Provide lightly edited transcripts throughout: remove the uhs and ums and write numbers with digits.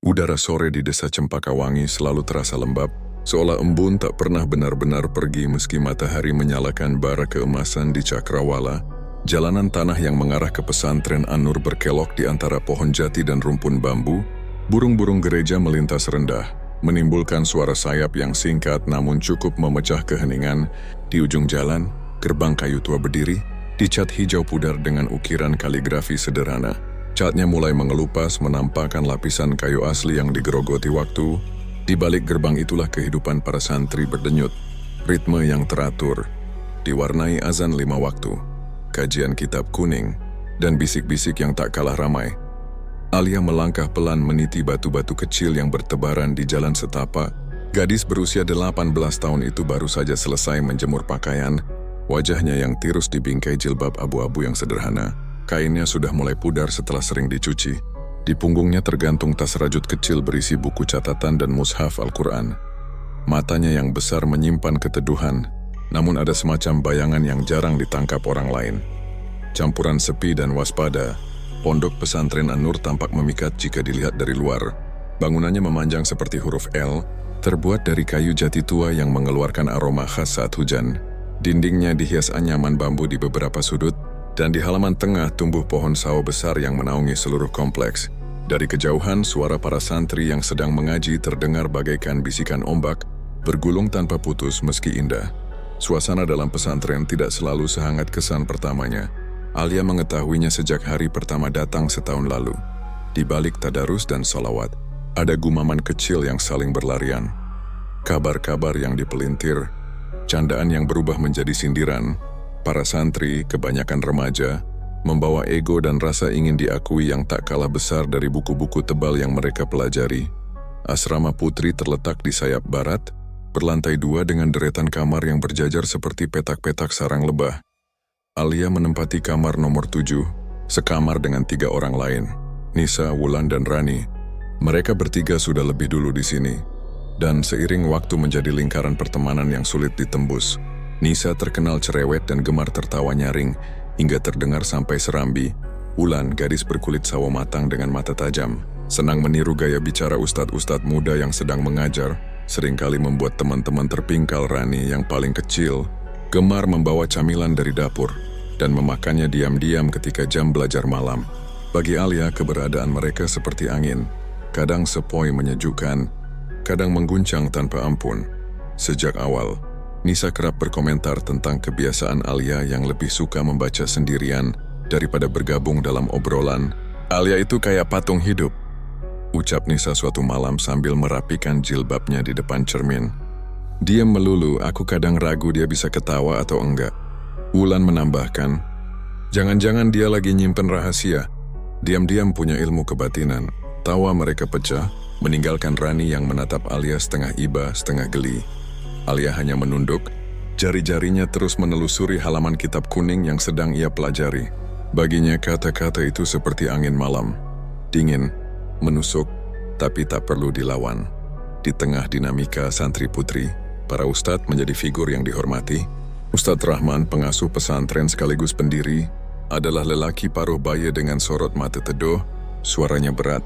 Udara sore di desa Cempakawangi selalu terasa lembab, seolah embun tak pernah benar-benar pergi meski matahari menyalakan bara keemasan di Cakrawala. Jalanan tanah yang mengarah ke pesantren An-Nur berkelok di antara pohon jati dan rumpun bambu. Burung-burung gereja melintas rendah, menimbulkan suara sayap yang singkat namun cukup memecah keheningan. Di ujung jalan, gerbang kayu tua berdiri, dicat hijau pudar dengan ukiran kaligrafi sederhana. Catnya mulai mengelupas menampakkan lapisan kayu asli yang digerogoti waktu. Di balik gerbang itulah kehidupan para santri berdenyut. Ritme yang teratur, diwarnai azan 5 waktu, kajian kitab kuning, dan bisik-bisik yang tak kalah ramai. Alia melangkah pelan meniti batu-batu kecil yang bertebaran di jalan setapak. Gadis berusia 18 tahun itu baru saja selesai menjemur pakaian. Wajahnya yang tirus dibingkai jilbab abu-abu yang sederhana. Kainnya sudah mulai pudar setelah sering dicuci. Di punggungnya tergantung tas rajut kecil berisi buku catatan dan mushaf Al-Quran. Matanya yang besar menyimpan keteduhan, namun ada semacam bayangan yang jarang ditangkap orang lain. Campuran sepi dan waspada, pondok pesantren An-Nur tampak memikat jika dilihat dari luar. Bangunannya memanjang seperti huruf L, terbuat dari kayu jati tua yang mengeluarkan aroma khas saat hujan. Dindingnya dihias anyaman bambu di beberapa sudut, dan di halaman tengah tumbuh pohon sawo besar yang menaungi seluruh kompleks. Dari kejauhan, suara para santri yang sedang mengaji terdengar bagaikan bisikan ombak, bergulung tanpa putus meski indah. Suasana dalam pesantren tidak selalu sehangat kesan pertamanya. Alia mengetahuinya sejak hari pertama datang setahun lalu. Di balik tadarus dan sholawat, ada gumaman kecil yang saling berlarian. Kabar-kabar yang dipelintir, candaan yang berubah menjadi sindiran. Para santri, kebanyakan remaja, membawa ego dan rasa ingin diakui yang tak kalah besar dari buku-buku tebal yang mereka pelajari. Asrama putri terletak di sayap barat, berlantai 2 dengan deretan kamar yang berjajar seperti petak-petak sarang lebah. Alia menempati kamar nomor 7, sekamar dengan 3 orang lain, Nisa, Wulan, dan Rani. Mereka bertiga sudah lebih dulu di sini, dan seiring waktu menjadi lingkaran pertemanan yang sulit ditembus. Nisa terkenal cerewet dan gemar tertawa nyaring, hingga terdengar sampai serambi. Wulan, gadis berkulit sawo matang dengan mata tajam, senang meniru gaya bicara ustadz-ustadz muda yang sedang mengajar, seringkali membuat teman-teman terpingkal. Rani yang paling kecil, gemar membawa camilan dari dapur, dan memakannya diam-diam ketika jam belajar malam. Bagi Alia, keberadaan mereka seperti angin, kadang sepoi menyejukkan, kadang mengguncang tanpa ampun. Sejak awal, Nisa kerap berkomentar tentang kebiasaan Alia yang lebih suka membaca sendirian daripada bergabung dalam obrolan. "Alia itu kayak patung hidup," ucap Nisa suatu malam sambil merapikan jilbabnya di depan cermin. Diam melulu, aku kadang ragu dia bisa ketawa atau enggak. Wulan menambahkan, jangan-jangan dia lagi nyimpen rahasia. Diam-diam punya ilmu kebatinan. Tawa mereka pecah, meninggalkan Rani yang menatap Alia setengah iba, setengah geli. Alia hanya menunduk, jari-jarinya terus menelusuri halaman kitab kuning yang sedang ia pelajari. Baginya kata-kata itu seperti angin malam. Dingin, menusuk, tapi tak perlu dilawan. Di tengah dinamika santri putri, para ustadz menjadi figur yang dihormati. Ustadz Rahman, pengasuh pesantren sekaligus pendiri, adalah lelaki paruh baya dengan sorot mata teduh, suaranya berat,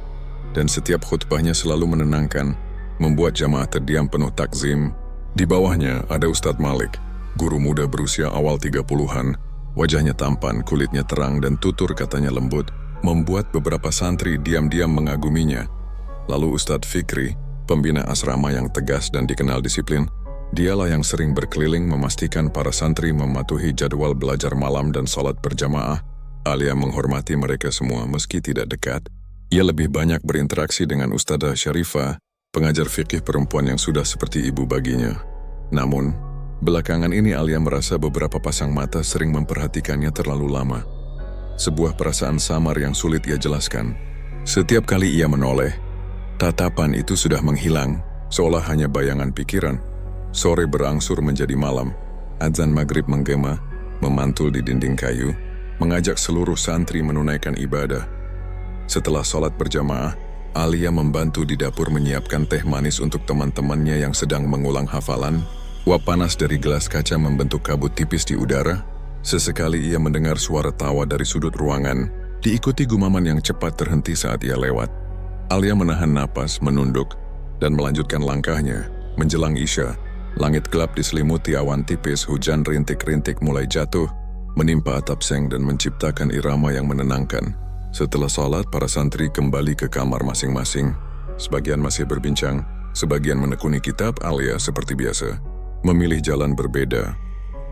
dan setiap khutbahnya selalu menenangkan, membuat jamaah terdiam penuh takzim. Di bawahnya ada Ustadz Malik, guru muda berusia awal 30-an, wajahnya tampan, kulitnya terang dan tutur katanya lembut, membuat beberapa santri diam-diam mengaguminya. Lalu Ustadz Fikri, pembina asrama yang tegas dan dikenal disiplin, dialah yang sering berkeliling memastikan para santri mematuhi jadwal belajar malam dan salat berjamaah. Alia menghormati mereka semua meski tidak dekat. Ia lebih banyak berinteraksi dengan Ustadzah Syarifah, pengajar fikih perempuan yang sudah seperti ibu baginya. Namun, belakangan ini Alia merasa beberapa pasang mata sering memperhatikannya terlalu lama. Sebuah perasaan samar yang sulit ia jelaskan. Setiap kali ia menoleh, tatapan itu sudah menghilang, seolah hanya bayangan pikiran. Sore berangsur menjadi malam. Azan maghrib menggema, memantul di dinding kayu, mengajak seluruh santri menunaikan ibadah. Setelah sholat berjamaah, Alia membantu di dapur menyiapkan teh manis untuk teman-temannya yang sedang mengulang hafalan. Uap panas dari gelas kaca membentuk kabut tipis di udara. Sesekali ia mendengar suara tawa dari sudut ruangan, diikuti gumaman yang cepat terhenti saat ia lewat. Alia menahan napas, menunduk, dan melanjutkan langkahnya. Menjelang Isya, langit gelap diselimuti awan tipis, hujan rintik-rintik mulai jatuh, menimpa atap seng dan menciptakan irama yang menenangkan. Setelah sholat, para santri kembali ke kamar masing-masing. Sebagian masih berbincang, sebagian menekuni kitab. Alia seperti biasa memilih jalan berbeda.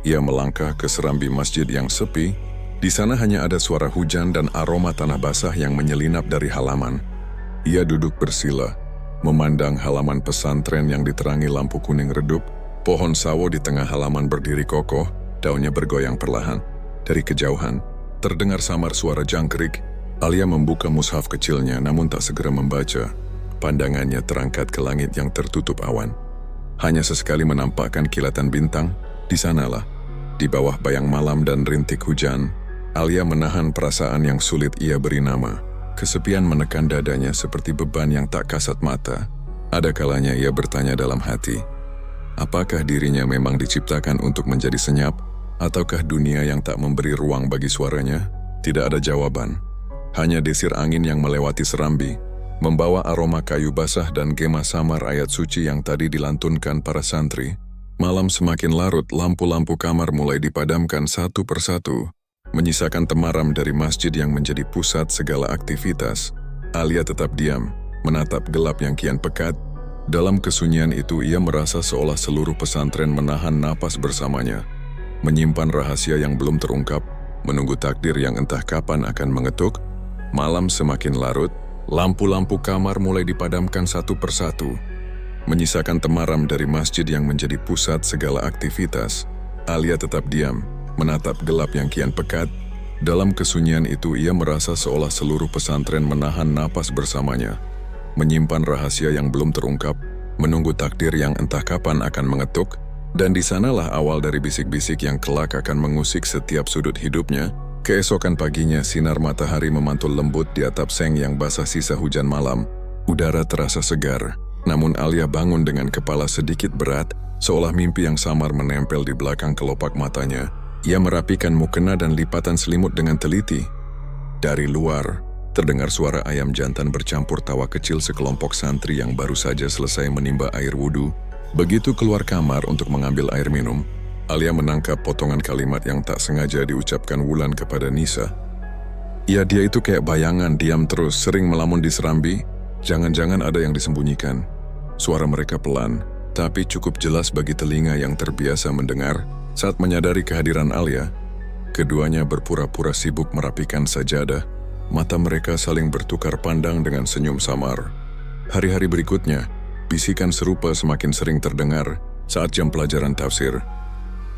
Ia melangkah ke serambi masjid yang sepi. Di sana hanya ada suara hujan dan aroma tanah basah yang menyelinap dari halaman. Ia duduk bersila, memandang halaman pesantren yang diterangi lampu kuning redup. Pohon sawo di tengah halaman berdiri kokoh, daunnya bergoyang perlahan. Dari kejauhan, terdengar samar suara jangkrik. Alia membuka mushaf kecilnya namun tak segera membaca. Pandangannya terangkat ke langit yang tertutup awan. Hanya sesekali menampakkan kilatan bintang. Di sanalah, di bawah bayang malam dan rintik hujan, Alia menahan perasaan yang sulit ia beri nama. Kesepian menekan dadanya seperti beban yang tak kasat mata. Ada kalanya ia bertanya dalam hati, apakah dirinya memang diciptakan untuk menjadi senyap, ataukah dunia yang tak memberi ruang bagi suaranya? Tidak ada jawaban. Hanya desir angin yang melewati serambi, membawa aroma kayu basah dan gema samar ayat suci yang tadi dilantunkan para santri. Malam semakin larut, lampu-lampu kamar mulai dipadamkan satu persatu, menyisakan temaram dari masjid yang menjadi pusat segala aktivitas. Alia tetap diam, menatap gelap yang kian pekat. Dalam kesunyian itu ia merasa seolah seluruh pesantren menahan napas bersamanya, menyimpan rahasia yang belum terungkap, menunggu takdir yang entah kapan akan mengetuk. Malam semakin larut, lampu-lampu kamar mulai dipadamkan satu persatu, menyisakan temaram dari masjid yang menjadi pusat segala aktivitas. Alia tetap diam, menatap gelap yang kian pekat. Dalam kesunyian itu ia merasa seolah seluruh pesantren menahan napas bersamanya, menyimpan rahasia yang belum terungkap, menunggu takdir yang entah kapan akan mengetuk. Dan di sanalah awal dari bisik-bisik yang kelak akan mengusik setiap sudut hidupnya. Keesokan paginya sinar matahari memantul lembut di atap seng yang basah sisa hujan malam. Udara terasa segar, namun Alia bangun dengan kepala sedikit berat, seolah mimpi yang samar menempel di belakang kelopak matanya. Ia merapikan mukena dan lipatan selimut dengan teliti. Dari luar, terdengar suara ayam jantan bercampur tawa kecil sekelompok santri yang baru saja selesai menimba air wudhu. Begitu keluar kamar untuk mengambil air minum, Alia menangkap potongan kalimat yang tak sengaja diucapkan Wulan kepada Nisa. Ya, dia itu kayak bayangan, diam terus, sering melamun di serambi. Jangan-jangan ada yang disembunyikan. Suara mereka pelan, tapi cukup jelas bagi telinga yang terbiasa mendengar. Saat menyadari kehadiran Alia, keduanya berpura-pura sibuk merapikan sajadah. Mata mereka saling bertukar pandang dengan senyum samar. Hari-hari berikutnya, bisikan serupa semakin sering terdengar saat jam pelajaran tafsir.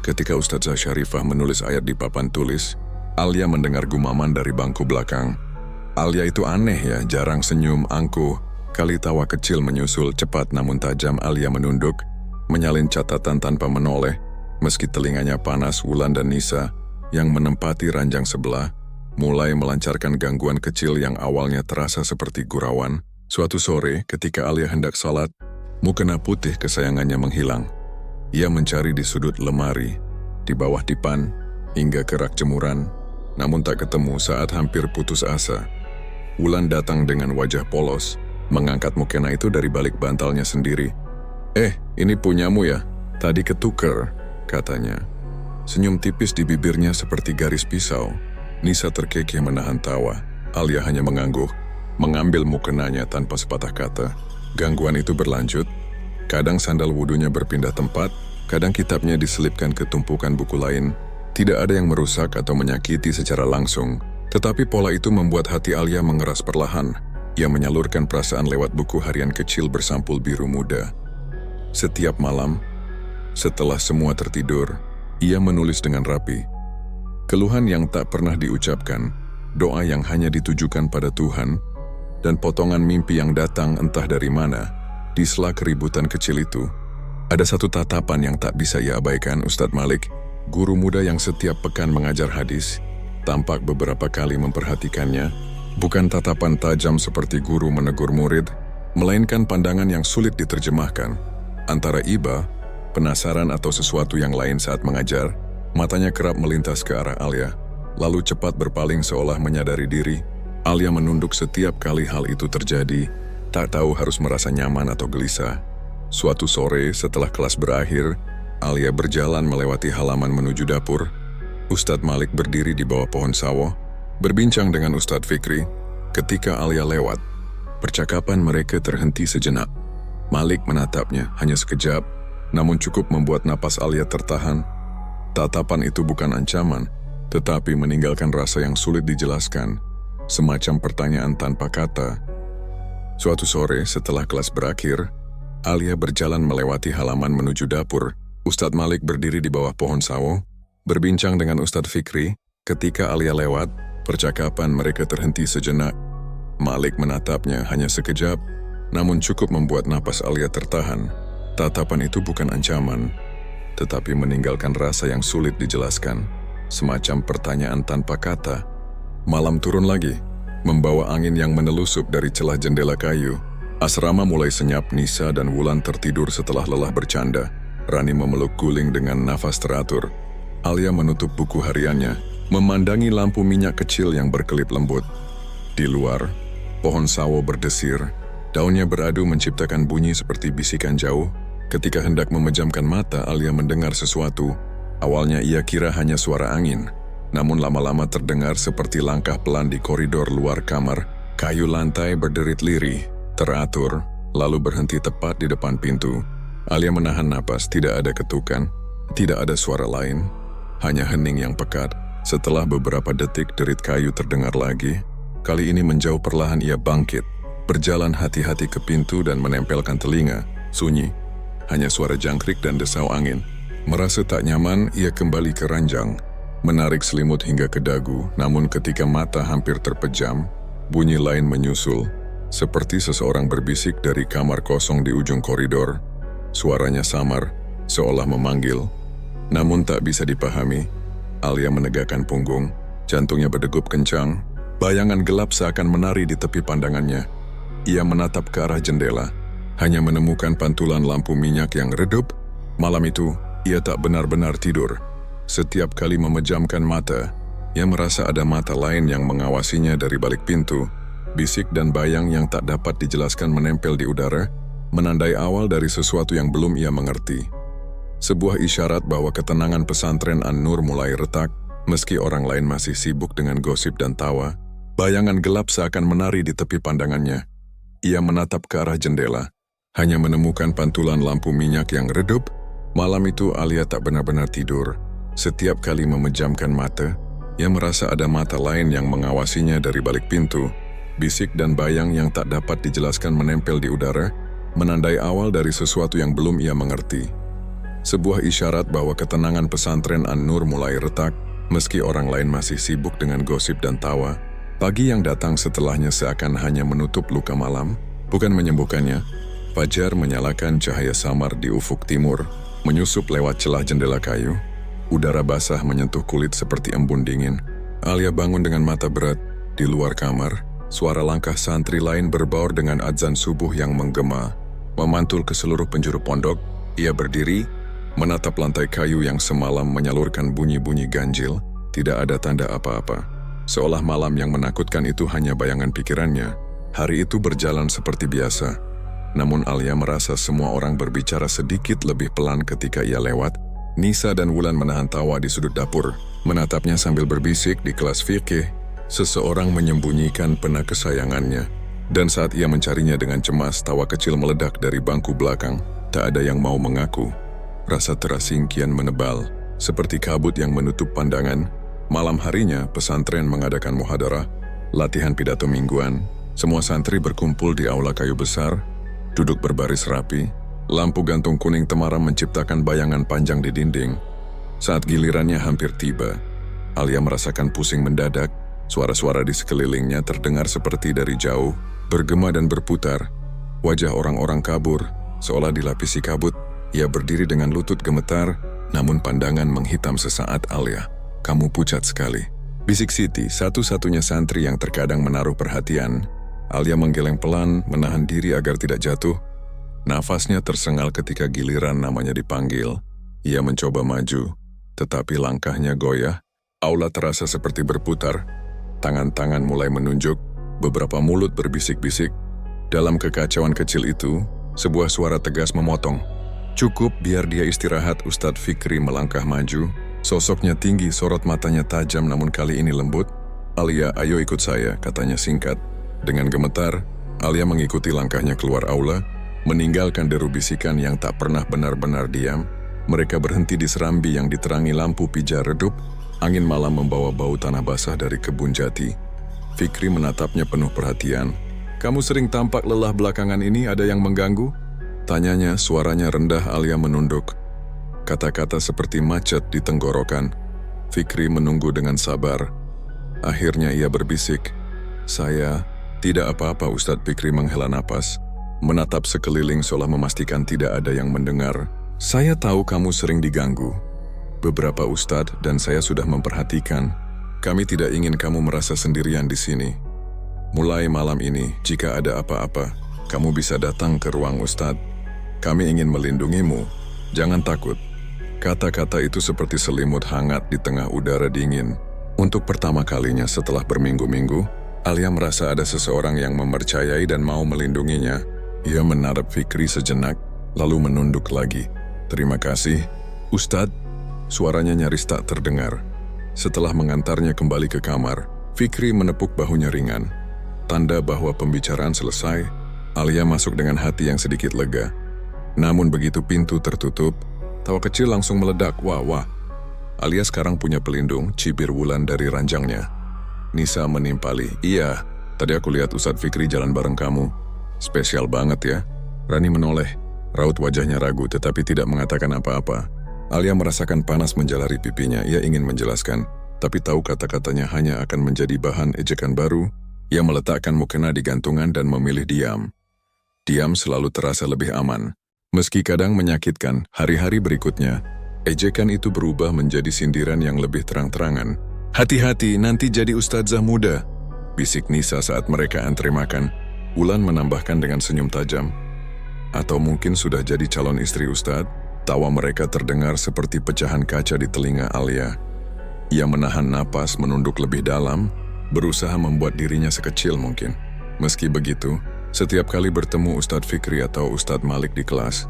Ketika Ustazah Syarifah menulis ayat di papan tulis, Alia mendengar gumaman dari bangku belakang. Alia itu aneh ya, jarang senyum, angkuh. Kali tawa kecil menyusul cepat namun tajam. Alia menunduk, menyalin catatan tanpa menoleh. Meski telinganya panas, Wulan dan Nisa yang menempati ranjang sebelah mulai melancarkan gangguan kecil yang awalnya terasa seperti gurauan. Suatu sore, ketika Alia hendak salat, mukena putih kesayangannya menghilang. Ia mencari di sudut lemari, di bawah dipan, hingga ke rak jemuran, namun tak ketemu. Saat hampir putus asa, Wulan datang dengan wajah polos, mengangkat mukena itu dari balik bantalnya sendiri. Ini punyamu ya? Tadi ketuker, katanya. Senyum tipis di bibirnya seperti garis pisau. Nisa terkekeh menahan tawa. Alia hanya mengangguk, mengambil mukenanya tanpa sepatah kata. Gangguan itu berlanjut. Kadang sandal wudunya berpindah tempat, kadang kitabnya diselipkan ke tumpukan buku lain. Tidak ada yang merusak atau menyakiti secara langsung, tetapi pola itu membuat hati Alia mengeras perlahan. Ia menyalurkan perasaan lewat buku harian kecil bersampul biru muda. Setiap malam, setelah semua tertidur, ia menulis dengan rapi. Keluhan yang tak pernah diucapkan, doa yang hanya ditujukan pada Tuhan, dan potongan mimpi yang datang entah dari mana. Di sela keributan kecil itu, ada satu tatapan yang tak bisa ia abaikan. Ustadz Malik, guru muda yang setiap pekan mengajar hadis, tampak beberapa kali memperhatikannya. Bukan tatapan tajam seperti guru menegur murid, melainkan pandangan yang sulit diterjemahkan. Antara iba, penasaran atau sesuatu yang lain saat mengajar, matanya kerap melintas ke arah Alia, lalu cepat berpaling seolah menyadari diri. Alia menunduk setiap kali hal itu terjadi. Tak tahu harus merasa nyaman atau gelisah. Suatu sore setelah kelas berakhir, Alia berjalan melewati halaman menuju dapur. Ustadz Malik berdiri di bawah pohon sawo, berbincang dengan Ustadz Fikri. Ketika Alia lewat, percakapan mereka terhenti sejenak. Malik menatapnya hanya sekejap, namun cukup membuat napas Alia tertahan. Tatapan itu bukan ancaman, tetapi meninggalkan rasa yang sulit dijelaskan, semacam pertanyaan tanpa kata. Suatu sore setelah kelas berakhir, Alia berjalan melewati halaman menuju dapur. Ustadz Malik berdiri di bawah pohon sawo, berbincang dengan Ustadz Fikri. Ketika Alia lewat, percakapan mereka terhenti sejenak. Malik menatapnya hanya sekejap, namun cukup membuat napas Alia tertahan. Tatapan itu bukan ancaman, tetapi meninggalkan rasa yang sulit dijelaskan, semacam pertanyaan tanpa kata. Malam turun lagi, membawa angin yang menelusup dari celah jendela kayu. Asrama mulai senyap. Nisa dan Wulan tertidur setelah lelah bercanda. Rani memeluk guling dengan nafas teratur. Alia menutup buku hariannya, memandangi lampu minyak kecil yang berkelip lembut. Di luar, pohon sawo berdesir. Daunnya beradu menciptakan bunyi seperti bisikan jauh. Ketika hendak memejamkan mata, Alia mendengar sesuatu. Awalnya ia kira hanya suara angin, namun lama-lama terdengar seperti langkah pelan di koridor luar kamar. Kayu lantai berderit lirih, teratur, lalu berhenti tepat di depan pintu. Alia menahan napas. Tidak ada ketukan, tidak ada suara lain, hanya hening yang pekat. Setelah beberapa detik, derit kayu terdengar lagi. Kali ini menjauh. Perlahan ia bangkit, berjalan hati-hati ke pintu dan menempelkan telinga. Sunyi, hanya suara jangkrik dan desau angin. Merasa tak nyaman, ia kembali ke ranjang, menarik selimut hingga ke dagu. Namun ketika mata hampir terpejam, bunyi lain menyusul, seperti seseorang berbisik dari kamar kosong di ujung koridor. Suaranya samar, seolah memanggil, namun tak bisa dipahami. Alia menegakkan punggung, jantungnya berdegup kencang. Bayangan gelap seakan menari di tepi pandangannya. Ia menatap ke arah jendela, hanya menemukan pantulan lampu minyak yang redup. Malam itu, ia tak benar-benar tidur. Setiap kali memejamkan mata, ia merasa ada mata lain yang mengawasinya dari balik pintu. Bisik dan bayang yang tak dapat dijelaskan menempel di udara, menandai awal dari sesuatu yang belum ia mengerti. Sebuah isyarat bahwa ketenangan pesantren An-Nur mulai retak, meski orang lain masih sibuk dengan gosip dan tawa. Bayangan gelap seakan menari di tepi pandangannya. Ia menatap ke arah jendela, hanya menemukan pantulan lampu minyak yang redup. Malam itu Alia tak benar-benar tidur. Setiap kali memejamkan mata, ia merasa ada mata lain yang mengawasinya dari balik pintu. Bisik dan bayang yang tak dapat dijelaskan menempel di udara, menandai awal dari sesuatu yang belum ia mengerti. Sebuah isyarat bahwa ketenangan pesantren An-Nur mulai retak, meski orang lain masih sibuk dengan gosip dan tawa. Pagi yang datang setelahnya seakan hanya menutup luka malam, bukan menyembuhkannya. Fajar menyalakan cahaya samar di ufuk timur, menyusup lewat celah jendela kayu. Udara basah menyentuh kulit seperti embun dingin. Alia bangun dengan mata berat. Di luar kamar, suara langkah santri lain berbaur dengan adzan subuh yang menggema, memantul ke seluruh penjuru pondok. Ia berdiri, menatap lantai kayu yang semalam menyalurkan bunyi-bunyi ganjil. Tidak ada tanda apa-apa. Seolah malam yang menakutkan itu hanya bayangan pikirannya. Hari itu berjalan seperti biasa. Namun Alia merasa semua orang berbicara sedikit lebih pelan ketika ia lewat. Nisa dan Wulan menahan tawa di sudut dapur, menatapnya sambil berbisik. Di kelas fikih, seseorang menyembunyikan pena kesayangannya. Dan saat ia mencarinya dengan cemas, tawa kecil meledak dari bangku belakang. Tak ada yang mau mengaku. Rasa terasing kian menebal, seperti kabut yang menutup pandangan. Malam harinya, pesantren mengadakan muhadarah, latihan pidato mingguan. Semua santri berkumpul di aula kayu besar, duduk berbaris rapi. Lampu gantung kuning temaram menciptakan bayangan panjang di dinding. Saat gilirannya hampir tiba, Alia merasakan pusing mendadak. Suara-suara di sekelilingnya terdengar seperti dari jauh, bergema dan berputar. Wajah orang-orang kabur, seolah dilapisi kabut. Ia berdiri dengan lutut gemetar, namun pandangan menghitam sesaat. Alia, kamu pucat sekali, bisik Siti, satu-satunya santri yang terkadang menaruh perhatian. Alia menggeleng pelan, menahan diri agar tidak jatuh. Nafasnya tersengal ketika giliran namanya dipanggil. Ia mencoba maju, tetapi langkahnya goyah. Aula terasa seperti berputar. Tangan-tangan mulai menunjuk, beberapa mulut berbisik-bisik. Dalam kekacauan kecil itu, sebuah suara tegas memotong. "Cukup, biar dia istirahat." Ustadz Fikri melangkah maju. Sosoknya tinggi, sorot matanya tajam namun kali ini lembut. "Alia, ayo ikut saya," katanya singkat. Dengan gemetar, Alia mengikuti langkahnya keluar aula, meninggalkan deru bisikan yang tak pernah benar-benar diam. Mereka berhenti di serambi yang diterangi lampu pijar redup. Angin malam membawa bau tanah basah dari kebun jati. Fikri menatapnya penuh perhatian. "Kamu sering tampak lelah belakangan ini, ada yang mengganggu?" Tanyanya, suaranya rendah. Alia menunduk. Kata-kata seperti macet di tenggorokan. Fikri menunggu dengan sabar. Akhirnya ia berbisik, "Saya..." "Tidak apa-apa." Ustadz Fikri menghela napas, menatap sekeliling seolah memastikan tidak ada yang mendengar. "Saya tahu kamu sering diganggu. Beberapa ustadz dan saya sudah memperhatikan. Kami tidak ingin kamu merasa sendirian di sini. Mulai malam ini, jika ada apa-apa, kamu bisa datang ke ruang ustadz. Kami ingin melindungimu. Jangan takut." Kata-kata itu seperti selimut hangat di tengah udara dingin. Untuk pertama kalinya setelah berminggu-minggu, Alia merasa ada seseorang yang mempercayai dan mau melindunginya. Ia menatap Fikri sejenak, lalu menunduk lagi. "Terima kasih, Ustadz." Suaranya nyaris tak terdengar. Setelah mengantarnya kembali ke kamar, Fikri menepuk bahunya ringan. Tanda bahwa pembicaraan selesai. Alia masuk dengan hati yang sedikit lega. Namun begitu pintu tertutup, tawa kecil langsung meledak. Wah. Alia sekarang punya pelindung, cibir Wulan dari ranjangnya. Nisa menimpali. "Iya, tadi aku lihat Ustadz Fikri jalan bareng kamu. Spesial banget ya." Rani menoleh. Raut wajahnya ragu tetapi tidak mengatakan apa-apa. Alia merasakan panas menjalari pipinya. Ia ingin menjelaskan, tapi tahu kata-katanya hanya akan menjadi bahan ejekan baru. Ia meletakkan mukena di gantungan dan memilih diam. Diam selalu terasa lebih aman. Meski kadang menyakitkan, hari-hari berikutnya, ejekan itu berubah menjadi sindiran yang lebih terang-terangan. "Hati-hati, nanti jadi ustadzah muda," bisik Nisa saat mereka antri makan. Wulan menambahkan dengan senyum tajam. "Atau mungkin sudah jadi calon istri ustadz?" Tawa mereka terdengar seperti pecahan kaca di telinga Alia. Ia menahan napas, menunduk lebih dalam, berusaha membuat dirinya sekecil mungkin. Meski begitu, setiap kali bertemu Ustadz Fikri atau Ustadz Malik di kelas,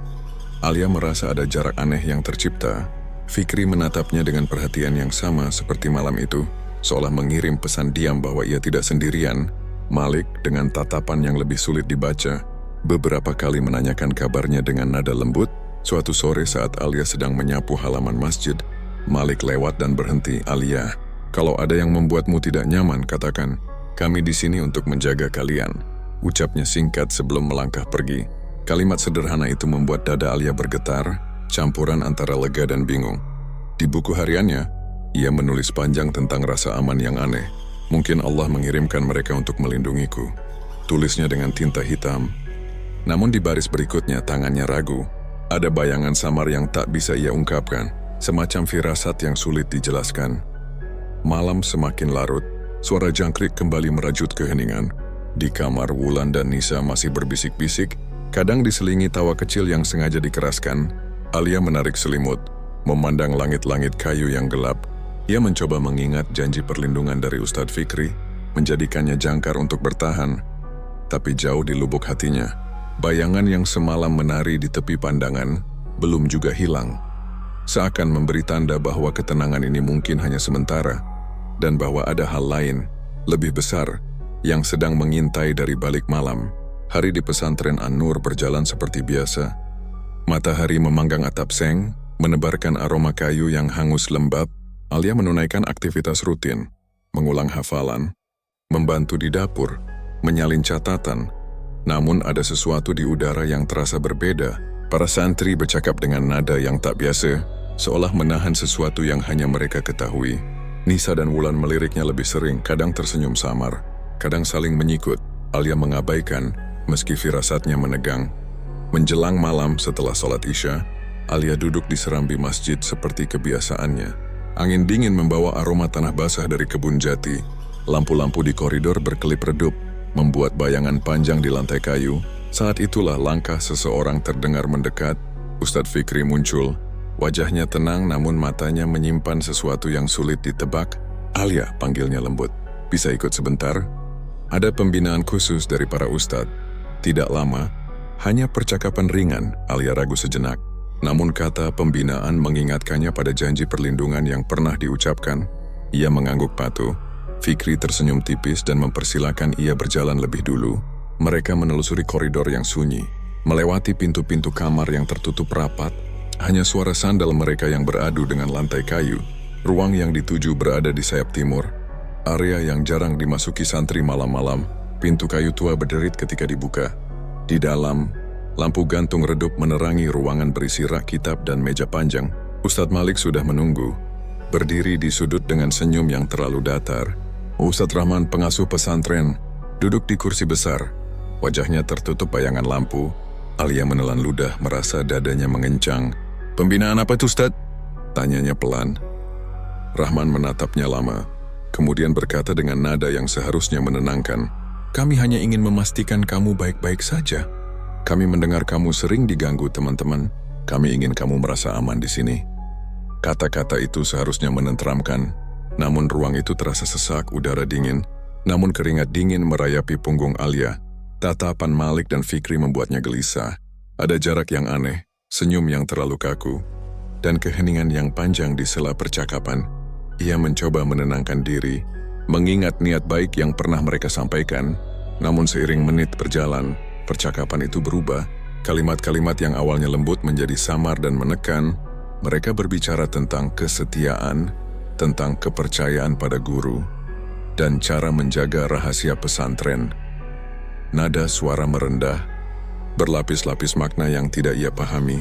Alia merasa ada jarak aneh yang tercipta. Fikri menatapnya dengan perhatian yang sama seperti malam itu, seolah mengirim pesan diam bahwa ia tidak sendirian. Malik dengan tatapan yang lebih sulit dibaca, beberapa kali menanyakan kabarnya dengan nada lembut. Suatu sore saat Alia sedang menyapu halaman masjid, Malik lewat dan berhenti. "Alia, kalau ada yang membuatmu tidak nyaman, katakan. Kami di sini untuk menjaga kalian." Ucapnya singkat sebelum melangkah pergi. Kalimat sederhana itu membuat dada Alia bergetar, campuran antara lega dan bingung. Di buku hariannya, ia menulis panjang tentang rasa aman yang aneh. "Mungkin Allah mengirimkan mereka untuk melindungiku." Tulisnya dengan tinta hitam. Namun di baris berikutnya tangannya ragu. Ada bayangan samar yang tak bisa ia ungkapkan, semacam firasat yang sulit dijelaskan. Malam semakin larut, suara jangkrik kembali merajut keheningan. Di kamar, Wulan dan Nisa masih berbisik-bisik, kadang diselingi tawa kecil yang sengaja dikeraskan. Alia menarik selimut, memandang langit-langit kayu yang gelap. Ia mencoba mengingat janji perlindungan dari Ustadz Fikri, menjadikannya jangkar untuk bertahan. Tapi jauh di lubuk hatinya, bayangan yang semalam menari di tepi pandangan belum juga hilang. Seakan memberi tanda bahwa ketenangan ini mungkin hanya sementara, dan bahwa ada hal lain, lebih besar, yang sedang mengintai dari balik malam. Hari di pesantren An-Nur berjalan seperti biasa. Matahari memanggang atap seng, menebarkan aroma kayu yang hangus lembab. Alia menunaikan aktivitas rutin, mengulang hafalan, membantu di dapur, menyalin catatan. Namun ada sesuatu di udara yang terasa berbeda. Para santri bercakap dengan nada yang tak biasa, seolah menahan sesuatu yang hanya mereka ketahui. Nisa dan Wulan meliriknya lebih sering, kadang tersenyum samar, kadang saling menyikut. Alia mengabaikan, meski firasatnya menegang. Menjelang malam setelah sholat Isya, Alia duduk di serambi masjid seperti kebiasaannya. Angin dingin membawa aroma tanah basah dari kebun jati. Lampu-lampu di koridor berkelip redup, membuat bayangan panjang di lantai kayu. Saat itulah langkah seseorang terdengar mendekat. Ustadz Fikri muncul. Wajahnya tenang namun matanya menyimpan sesuatu yang sulit ditebak. "Alia," panggilnya lembut. "Bisa ikut sebentar? Ada pembinaan khusus dari para ustadz." Tidak lama, hanya percakapan ringan. Alia ragu sejenak. Namun kata pembinaan mengingatkannya pada janji perlindungan yang pernah diucapkan. Ia mengangguk patuh. Fikri tersenyum tipis dan mempersilakan ia berjalan lebih dulu. Mereka menelusuri koridor yang sunyi, melewati pintu-pintu kamar yang tertutup rapat. Hanya suara sandal mereka yang beradu dengan lantai kayu. Ruang yang dituju berada di sayap timur, area yang jarang dimasuki santri malam-malam. Pintu kayu tua berderit ketika dibuka. Di dalam, lampu gantung redup menerangi ruangan berisi rak kitab dan meja panjang. Ustadz Malik sudah menunggu, berdiri di sudut dengan senyum yang terlalu datar. Ustadz Rahman, pengasuh pesantren, duduk di kursi besar. Wajahnya tertutup bayangan lampu. Alia menelan ludah, merasa dadanya mengencang. "Pembinaan apa itu, Ustadz?" tanyanya pelan. Rahman menatapnya lama, kemudian berkata dengan nada yang seharusnya menenangkan, "Kami hanya ingin memastikan kamu baik-baik saja. Kami mendengar kamu sering diganggu teman-teman. Kami ingin kamu merasa aman di sini." Kata-kata itu seharusnya menenteramkan, namun ruang itu terasa sesak, udara dingin. Namun keringat dingin merayapi punggung Alia. Tatapan Malik dan Fikri membuatnya gelisah. Ada jarak yang aneh, senyum yang terlalu kaku, dan keheningan yang panjang di sela percakapan. Ia mencoba menenangkan diri, mengingat niat baik yang pernah mereka sampaikan. Namun seiring menit berjalan, percakapan itu berubah. Kalimat-kalimat yang awalnya lembut menjadi samar dan menekan. Mereka berbicara tentang kesetiaan, tentang kepercayaan pada guru, dan cara menjaga rahasia pesantren. Nada suara merendah, berlapis-lapis makna yang tidak ia pahami.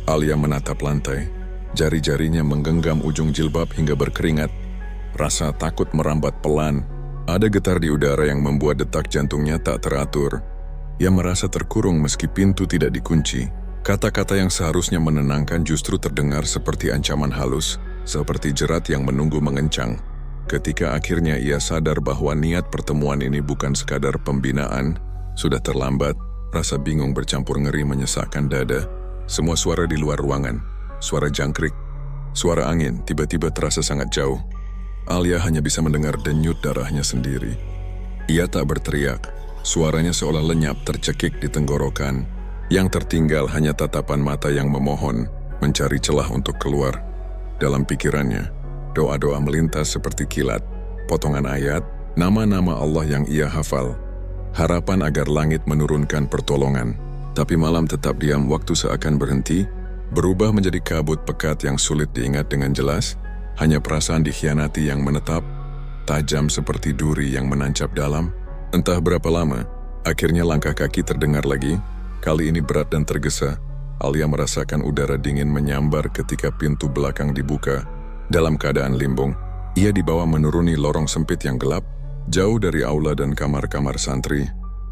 Alia menatap lantai, jari-jarinya menggenggam ujung jilbab hingga berkeringat. Rasa takut merambat pelan. Ada getar di udara yang membuat detak jantungnya tak teratur. Ia merasa terkurung meski pintu tidak dikunci. Kata-kata yang seharusnya menenangkan justru terdengar seperti ancaman halus, seperti jerat yang menunggu mengencang. Ketika akhirnya ia sadar bahwa niat pertemuan ini bukan sekadar pembinaan, sudah terlambat. Rasa bingung bercampur ngeri menyesakkan dada. Semua suara di luar ruangan, suara jangkrik, suara angin tiba-tiba terasa sangat jauh. Alia hanya bisa mendengar denyut darahnya sendiri. Ia tak berteriak, suaranya seolah lenyap tercekik di tenggorokan. Yang tertinggal hanya tatapan mata yang memohon, mencari celah untuk keluar. Dalam pikirannya, doa-doa melintas seperti kilat, potongan ayat, nama-nama Allah yang ia hafal. Harapan agar langit menurunkan pertolongan. Tapi malam tetap diam, waktu seakan berhenti, berubah menjadi kabut pekat yang sulit diingat dengan jelas. Hanya perasaan dikhianati yang menetap, tajam seperti duri yang menancap dalam. Entah berapa lama, akhirnya langkah kaki terdengar lagi. Kali ini berat dan tergesa. Alia merasakan udara dingin menyambar ketika pintu belakang dibuka. Dalam keadaan limbung, ia dibawa menuruni lorong sempit yang gelap, jauh dari aula dan kamar-kamar santri.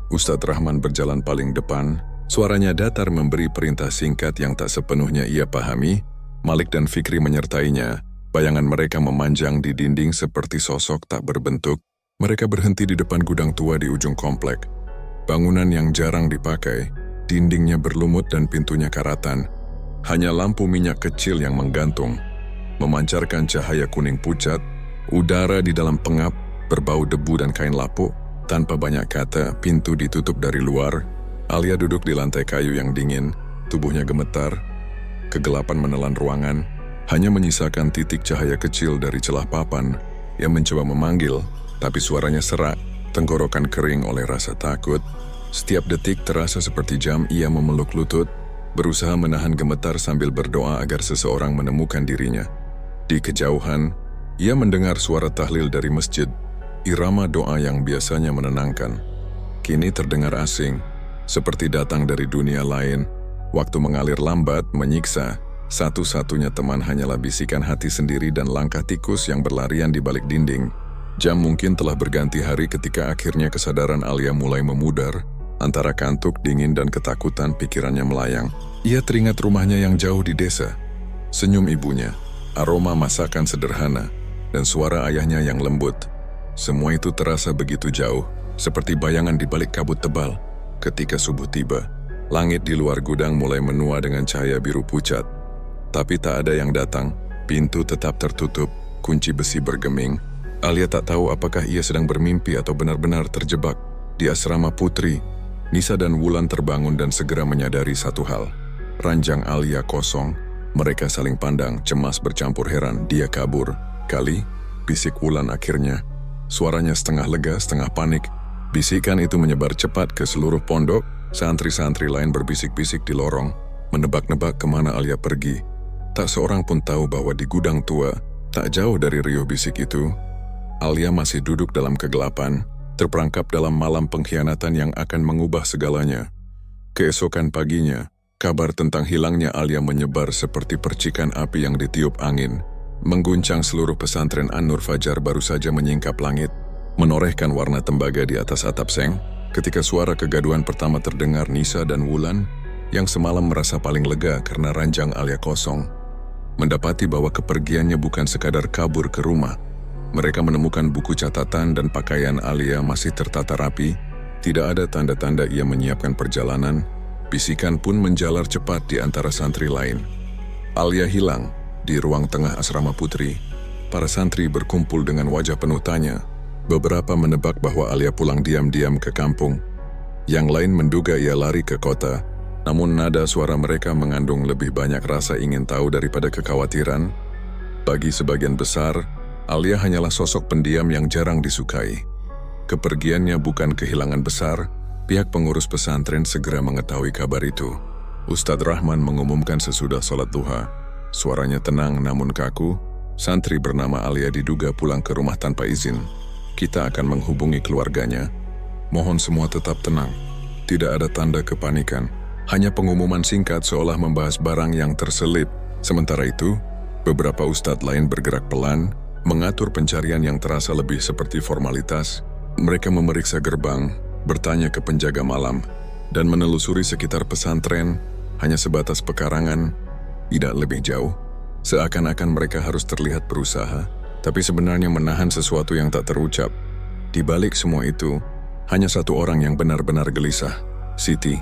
Ustadz Rahman berjalan paling depan. Suaranya datar memberi perintah singkat yang tak sepenuhnya ia pahami. Malik dan Fikri menyertainya. Bayangan mereka memanjang di dinding seperti sosok tak berbentuk. Mereka berhenti di depan gudang tua di ujung komplek. Bangunan yang jarang dipakai, dindingnya berlumut dan pintunya karatan. Hanya lampu minyak kecil yang menggantung, memancarkan cahaya kuning pucat. Udara di dalam pengap, berbau debu dan kain lapuk. Tanpa banyak kata, pintu ditutup dari luar. Alia duduk di lantai kayu yang dingin, tubuhnya gemetar. Kegelapan menelan ruangan, hanya menyisakan titik cahaya kecil dari celah papan. Ia mencoba memanggil, tapi suaranya serak, tenggorokan kering oleh rasa takut. Setiap detik terasa seperti jam. Ia memeluk lutut, berusaha menahan gemetar sambil berdoa agar seseorang menemukan dirinya. Di kejauhan, ia mendengar suara tahlil dari masjid, irama doa yang biasanya menenangkan. Kini terdengar asing, seperti datang dari dunia lain. Waktu mengalir lambat, menyiksa. Satu-satunya teman hanyalah bisikan hati sendiri dan langkah tikus yang berlarian di balik dinding. Jam mungkin telah berganti hari ketika akhirnya kesadaran Alia mulai memudar. Antara kantuk, dingin, dan ketakutan, pikirannya melayang. Ia teringat rumahnya yang jauh di desa. Senyum ibunya, aroma masakan sederhana, dan suara ayahnya yang lembut. Semua itu terasa begitu jauh, seperti bayangan di balik kabut tebal. Ketika subuh tiba, langit di luar gudang mulai menua dengan cahaya biru pucat. Tapi tak ada yang datang, pintu tetap tertutup, kunci besi bergeming. Alia tak tahu apakah ia sedang bermimpi atau benar-benar terjebak di asrama putri. Nisa dan Wulan terbangun dan segera menyadari satu hal. Ranjang Alia kosong. Mereka saling pandang, cemas bercampur heran. Dia kabur. Kali, bisik Wulan akhirnya. Suaranya setengah lega, setengah panik. Bisikan itu menyebar cepat ke seluruh pondok. Santri-santri lain berbisik-bisik di lorong, menebak-nebak kemana Alia pergi. Tak seorang pun tahu bahwa di gudang tua, tak jauh dari riuh bisik itu, Alia masih duduk dalam kegelapan, terperangkap dalam malam pengkhianatan yang akan mengubah segalanya. Keesokan paginya, kabar tentang hilangnya Alia menyebar seperti percikan api yang ditiup angin, mengguncang seluruh pesantren An-Nur. Fajar baru saja menyingkap langit, menorehkan warna tembaga di atas atap seng, ketika suara kegaduhan pertama terdengar. Nisa dan Wulan, yang semalam merasa paling lega karena ranjang Alia kosong, mendapati bahwa kepergiannya bukan sekadar kabur ke rumah. Mereka menemukan buku catatan dan pakaian Alia masih tertata rapi. Tidak ada tanda-tanda ia menyiapkan perjalanan. Bisikan pun menjalar cepat di antara santri lain. Alia hilang. Di ruang tengah asrama putri, para santri berkumpul dengan wajah penuh tanya. Beberapa menebak bahwa Alia pulang diam-diam ke kampung. Yang lain menduga ia lari ke kota. Namun nada suara mereka mengandung lebih banyak rasa ingin tahu daripada kekhawatiran. Bagi sebagian besar, Alia hanyalah sosok pendiam yang jarang disukai. Kepergiannya bukan kehilangan besar. Pihak pengurus pesantren segera mengetahui kabar itu. Ustadz Rahman mengumumkan sesudah sholat duha. Suaranya tenang namun kaku. Santri bernama Alia diduga pulang ke rumah tanpa izin. Kita akan menghubungi keluarganya. Mohon semua tetap tenang. Tidak ada tanda kepanikan. Hanya pengumuman singkat seolah membahas barang yang terselip. Sementara itu, beberapa ustadz lain bergerak pelan, mengatur pencarian yang terasa lebih seperti formalitas. Mereka memeriksa gerbang, bertanya ke penjaga malam, dan menelusuri sekitar pesantren. Hanya sebatas pekarangan, tidak lebih jauh. Seakan-akan mereka harus terlihat berusaha, tapi sebenarnya menahan sesuatu yang tak terucap. Di balik semua itu, hanya satu orang yang benar-benar gelisah, Siti.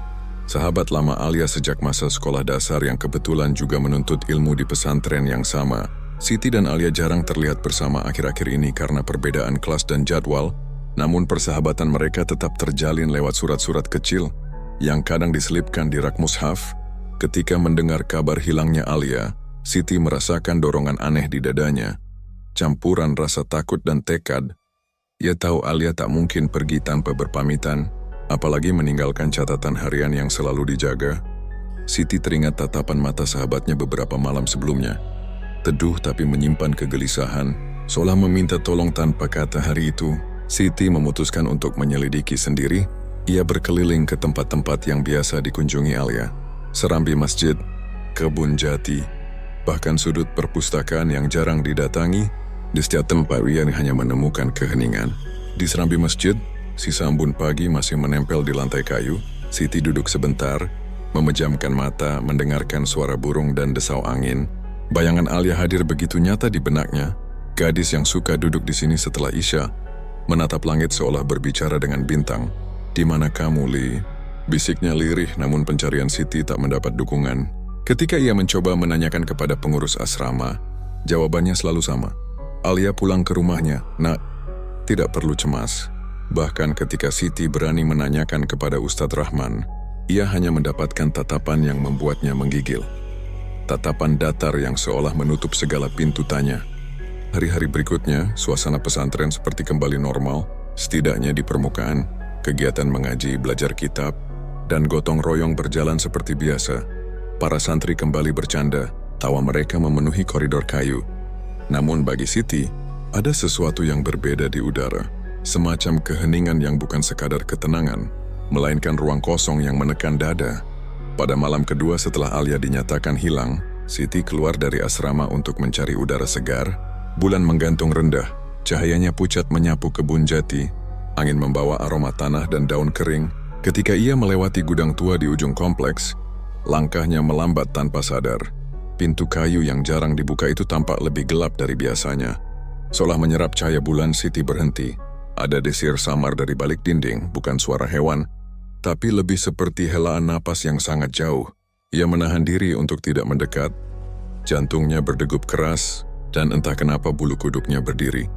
Sahabat lama Alia sejak masa sekolah dasar yang kebetulan juga menuntut ilmu di pesantren yang sama. Siti dan Alia jarang terlihat bersama akhir-akhir ini karena perbedaan kelas dan jadwal, namun persahabatan mereka tetap terjalin lewat surat-surat kecil yang kadang diselipkan di rak mushaf. Ketika mendengar kabar hilangnya Alia, Siti merasakan dorongan aneh di dadanya, campuran rasa takut dan tekad. Ia tahu Alia tak mungkin pergi tanpa berpamitan, apalagi meninggalkan catatan harian yang selalu dijaga. Siti teringat tatapan mata sahabatnya beberapa malam sebelumnya. Teduh tapi menyimpan kegelisahan, seolah meminta tolong tanpa kata. Hari itu, Siti memutuskan untuk menyelidiki sendiri. Ia berkeliling ke tempat-tempat yang biasa dikunjungi Alia. Serambi masjid, kebun jati, bahkan sudut perpustakaan yang jarang didatangi. Di setiap tempat ia hanya menemukan keheningan. Di serambi masjid, sisa embun pagi masih menempel di lantai kayu. Siti duduk sebentar, memejamkan mata, mendengarkan suara burung dan desau angin. Bayangan Alia hadir begitu nyata di benaknya. Gadis yang suka duduk di sini setelah Isya, menatap langit seolah berbicara dengan bintang. "Di mana kamu, Li?" Bisiknya lirih, namun pencarian Siti tak mendapat dukungan. Ketika ia mencoba menanyakan kepada pengurus asrama, jawabannya selalu sama. Alia pulang ke rumahnya, nak. Tidak perlu cemas. Bahkan ketika Siti berani menanyakan kepada Ustadz Rahman, ia hanya mendapatkan tatapan yang membuatnya menggigil. Tatapan datar yang seolah menutup segala pintu tanya. Hari-hari berikutnya, suasana pesantren seperti kembali normal, setidaknya di permukaan. Kegiatan mengaji, belajar kitab, dan gotong royong berjalan seperti biasa. Para santri kembali bercanda, tawa mereka memenuhi koridor kayu. Namun bagi Siti, ada sesuatu yang berbeda di udara. Semacam keheningan yang bukan sekadar ketenangan, melainkan ruang kosong yang menekan dada. Pada malam kedua setelah Alia dinyatakan hilang, Siti keluar dari asrama untuk mencari udara segar. Bulan menggantung rendah, cahayanya pucat menyapu kebun jati. Angin membawa aroma tanah dan daun kering. Ketika ia melewati gudang tua di ujung kompleks, langkahnya melambat tanpa sadar. Pintu kayu yang jarang dibuka itu tampak lebih gelap dari biasanya. Seolah menyerap cahaya bulan, Siti berhenti. Ada desir samar dari balik dinding, bukan suara hewan, tapi lebih seperti helaan napas yang sangat jauh. Ia menahan diri untuk tidak mendekat. Jantungnya berdegup keras, dan entah kenapa bulu kuduknya berdiri.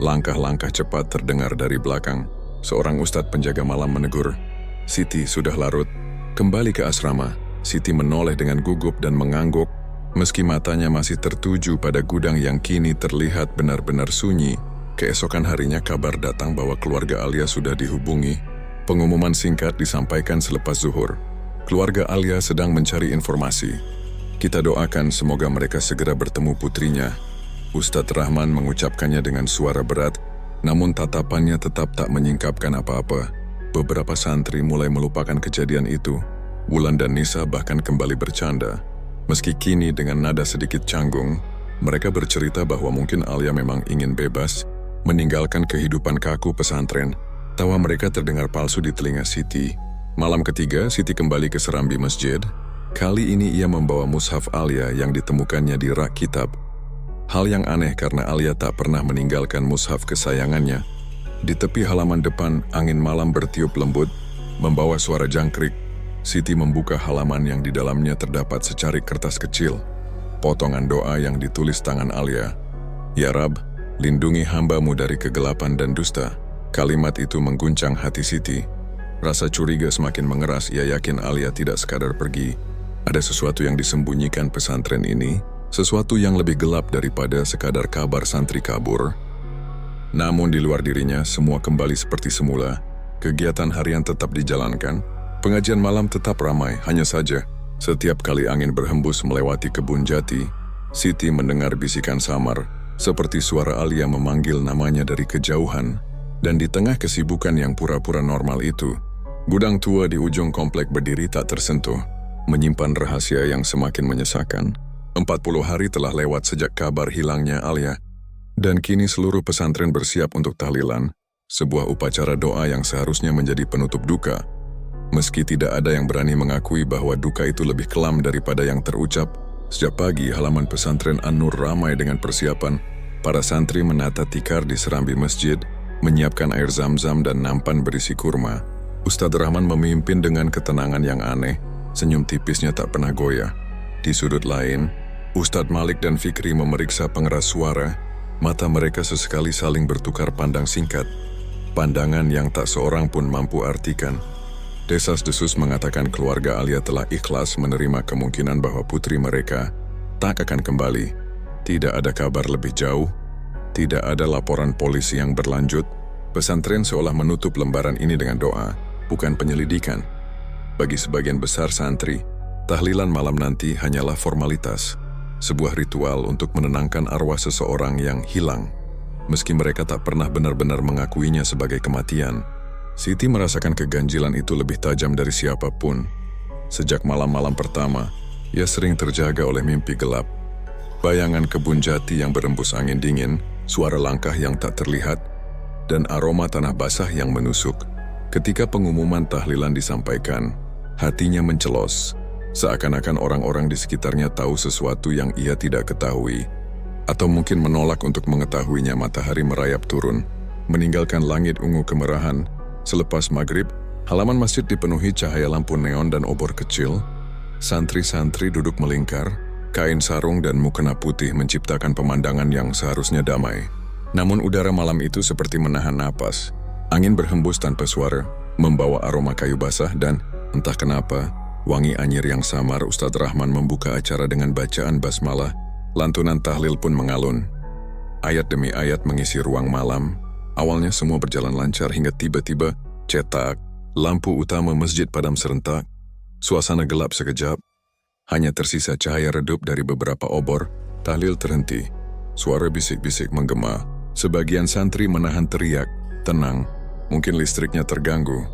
Langkah-langkah cepat terdengar dari belakang. Seorang ustadz penjaga malam menegur, Siti sudah larut. Kembali ke asrama, Siti menoleh dengan gugup dan mengangguk, meski matanya masih tertuju pada gudang yang kini terlihat benar-benar sunyi. Keesokan harinya kabar datang bahwa keluarga Alia sudah dihubungi. Pengumuman singkat disampaikan selepas zuhur. Keluarga Alia sedang mencari informasi. Kita doakan semoga mereka segera bertemu putrinya. Ustadz Rahman mengucapkannya dengan suara berat, namun tatapannya tetap tak menyingkapkan apa-apa. Beberapa santri mulai melupakan kejadian itu. Wulan dan Nisa bahkan kembali bercanda. Meski kini dengan nada sedikit canggung, mereka bercerita bahwa mungkin Alia memang ingin bebas, meninggalkan kehidupan kaku pesantren. Tawa mereka terdengar palsu di telinga Siti. Malam ketiga, Siti kembali ke serambi masjid. Kali ini ia membawa mushaf Alia yang ditemukannya di rak kitab. Hal yang aneh karena Alia tak pernah meninggalkan mushaf kesayangannya. Di tepi halaman depan, angin malam bertiup lembut, membawa suara jangkrik. Siti membuka halaman yang di dalamnya terdapat secarik kertas kecil. Potongan doa yang ditulis tangan Alia. Ya Rab, lindungi hamba-Mu dari kegelapan dan dusta. Kalimat itu mengguncang hati Siti. Rasa curiga semakin mengeras, ia yakin Alia tidak sekadar pergi. Ada sesuatu yang disembunyikan pesantren ini, sesuatu yang lebih gelap daripada sekadar kabar santri kabur. Namun di luar dirinya, semua kembali seperti semula. Kegiatan harian tetap dijalankan, pengajian malam tetap ramai, hanya saja setiap kali angin berhembus melewati kebun jati, Siti mendengar bisikan samar, seperti suara Alia memanggil namanya dari kejauhan. Dan di tengah kesibukan yang pura-pura normal itu, gudang tua di ujung komplek berdiri tak tersentuh, menyimpan rahasia yang semakin menyesakan. 40 hari telah lewat sejak kabar hilangnya Alia, dan kini seluruh pesantren bersiap untuk tahlilan, sebuah upacara doa yang seharusnya menjadi penutup duka. Meski tidak ada yang berani mengakui bahwa duka itu lebih kelam daripada yang terucap, sejak pagi halaman pesantren An-Nur ramai dengan persiapan. Para santri menata tikar di serambi masjid, menyiapkan air zam-zam dan nampan berisi kurma. Ustadz Rahman memimpin dengan ketenangan yang aneh, senyum tipisnya tak pernah goyah. Di sudut lain, Ustadz Malik dan Fikri memeriksa pengeras suara. Mata mereka sesekali saling bertukar pandang singkat, pandangan yang tak seorang pun mampu artikan. Desas-desus mengatakan keluarga Alia telah ikhlas menerima kemungkinan bahwa putri mereka tak akan kembali. Tidak ada kabar lebih jauh, tidak ada laporan polisi yang berlanjut. Pesantren seolah menutup lembaran ini dengan doa, bukan penyelidikan. Bagi sebagian besar santri, tahlilan malam nanti hanyalah formalitas, sebuah ritual untuk menenangkan arwah seseorang yang hilang. Meski mereka tak pernah benar-benar mengakuinya sebagai kematian, Siti merasakan keganjilan itu lebih tajam dari siapapun. Sejak malam-malam pertama, ia sering terjaga oleh mimpi gelap. Bayangan kebun jati yang berembus angin dingin, suara langkah yang tak terlihat, dan aroma tanah basah yang menusuk. Ketika pengumuman tahlilan disampaikan, hatinya mencelos. Seakan-akan orang-orang di sekitarnya tahu sesuatu yang ia tidak ketahui. Atau mungkin menolak untuk mengetahuinya. Matahari merayap turun, meninggalkan langit ungu kemerahan. Selepas maghrib, halaman masjid dipenuhi cahaya lampu neon dan obor kecil. Santri-santri duduk melingkar, kain sarung dan mukena putih menciptakan pemandangan yang seharusnya damai. Namun udara malam itu seperti menahan napas. Angin berhembus tanpa suara, membawa aroma kayu basah dan, entah kenapa, wangi anyir yang samar. Ustadz Rahman membuka acara dengan bacaan basmalah. Lantunan tahlil pun mengalun. Ayat demi ayat mengisi ruang malam. Awalnya semua berjalan lancar hingga tiba-tiba, cetak, lampu utama masjid padam serentak. Suasana gelap sekejap. Hanya tersisa cahaya redup dari beberapa obor. Tahlil terhenti. Suara bisik-bisik menggema. Sebagian santri menahan teriak. Tenang, mungkin listriknya terganggu,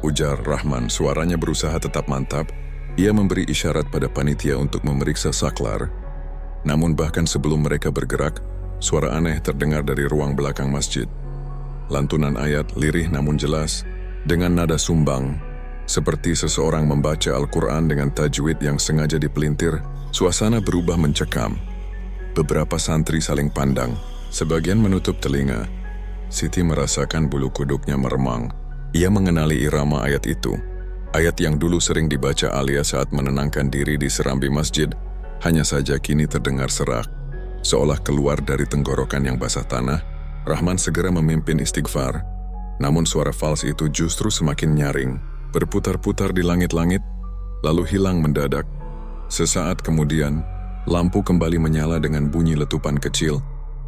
ujar Rahman. Suaranya berusaha tetap mantap. Ia memberi isyarat pada panitia untuk memeriksa saklar. Namun bahkan sebelum mereka bergerak, suara aneh terdengar dari ruang belakang masjid. Lantunan ayat lirih namun jelas, dengan nada sumbang, seperti seseorang membaca Al-Quran dengan tajwid yang sengaja dipelintir. Suasana berubah mencekam. Beberapa santri saling pandang, sebagian menutup telinga. Siti merasakan bulu kuduknya meremang. Ia mengenali irama ayat itu. Ayat yang dulu sering dibaca Alia saat menenangkan diri di serambi masjid, hanya saja kini terdengar serak. Seolah keluar dari tenggorokan yang basah tanah, Rahman segera memimpin istighfar. Namun suara fals itu justru semakin nyaring. berputar-putar di langit-langit, lalu hilang mendadak. Sesaat kemudian, lampu kembali menyala dengan bunyi letupan kecil.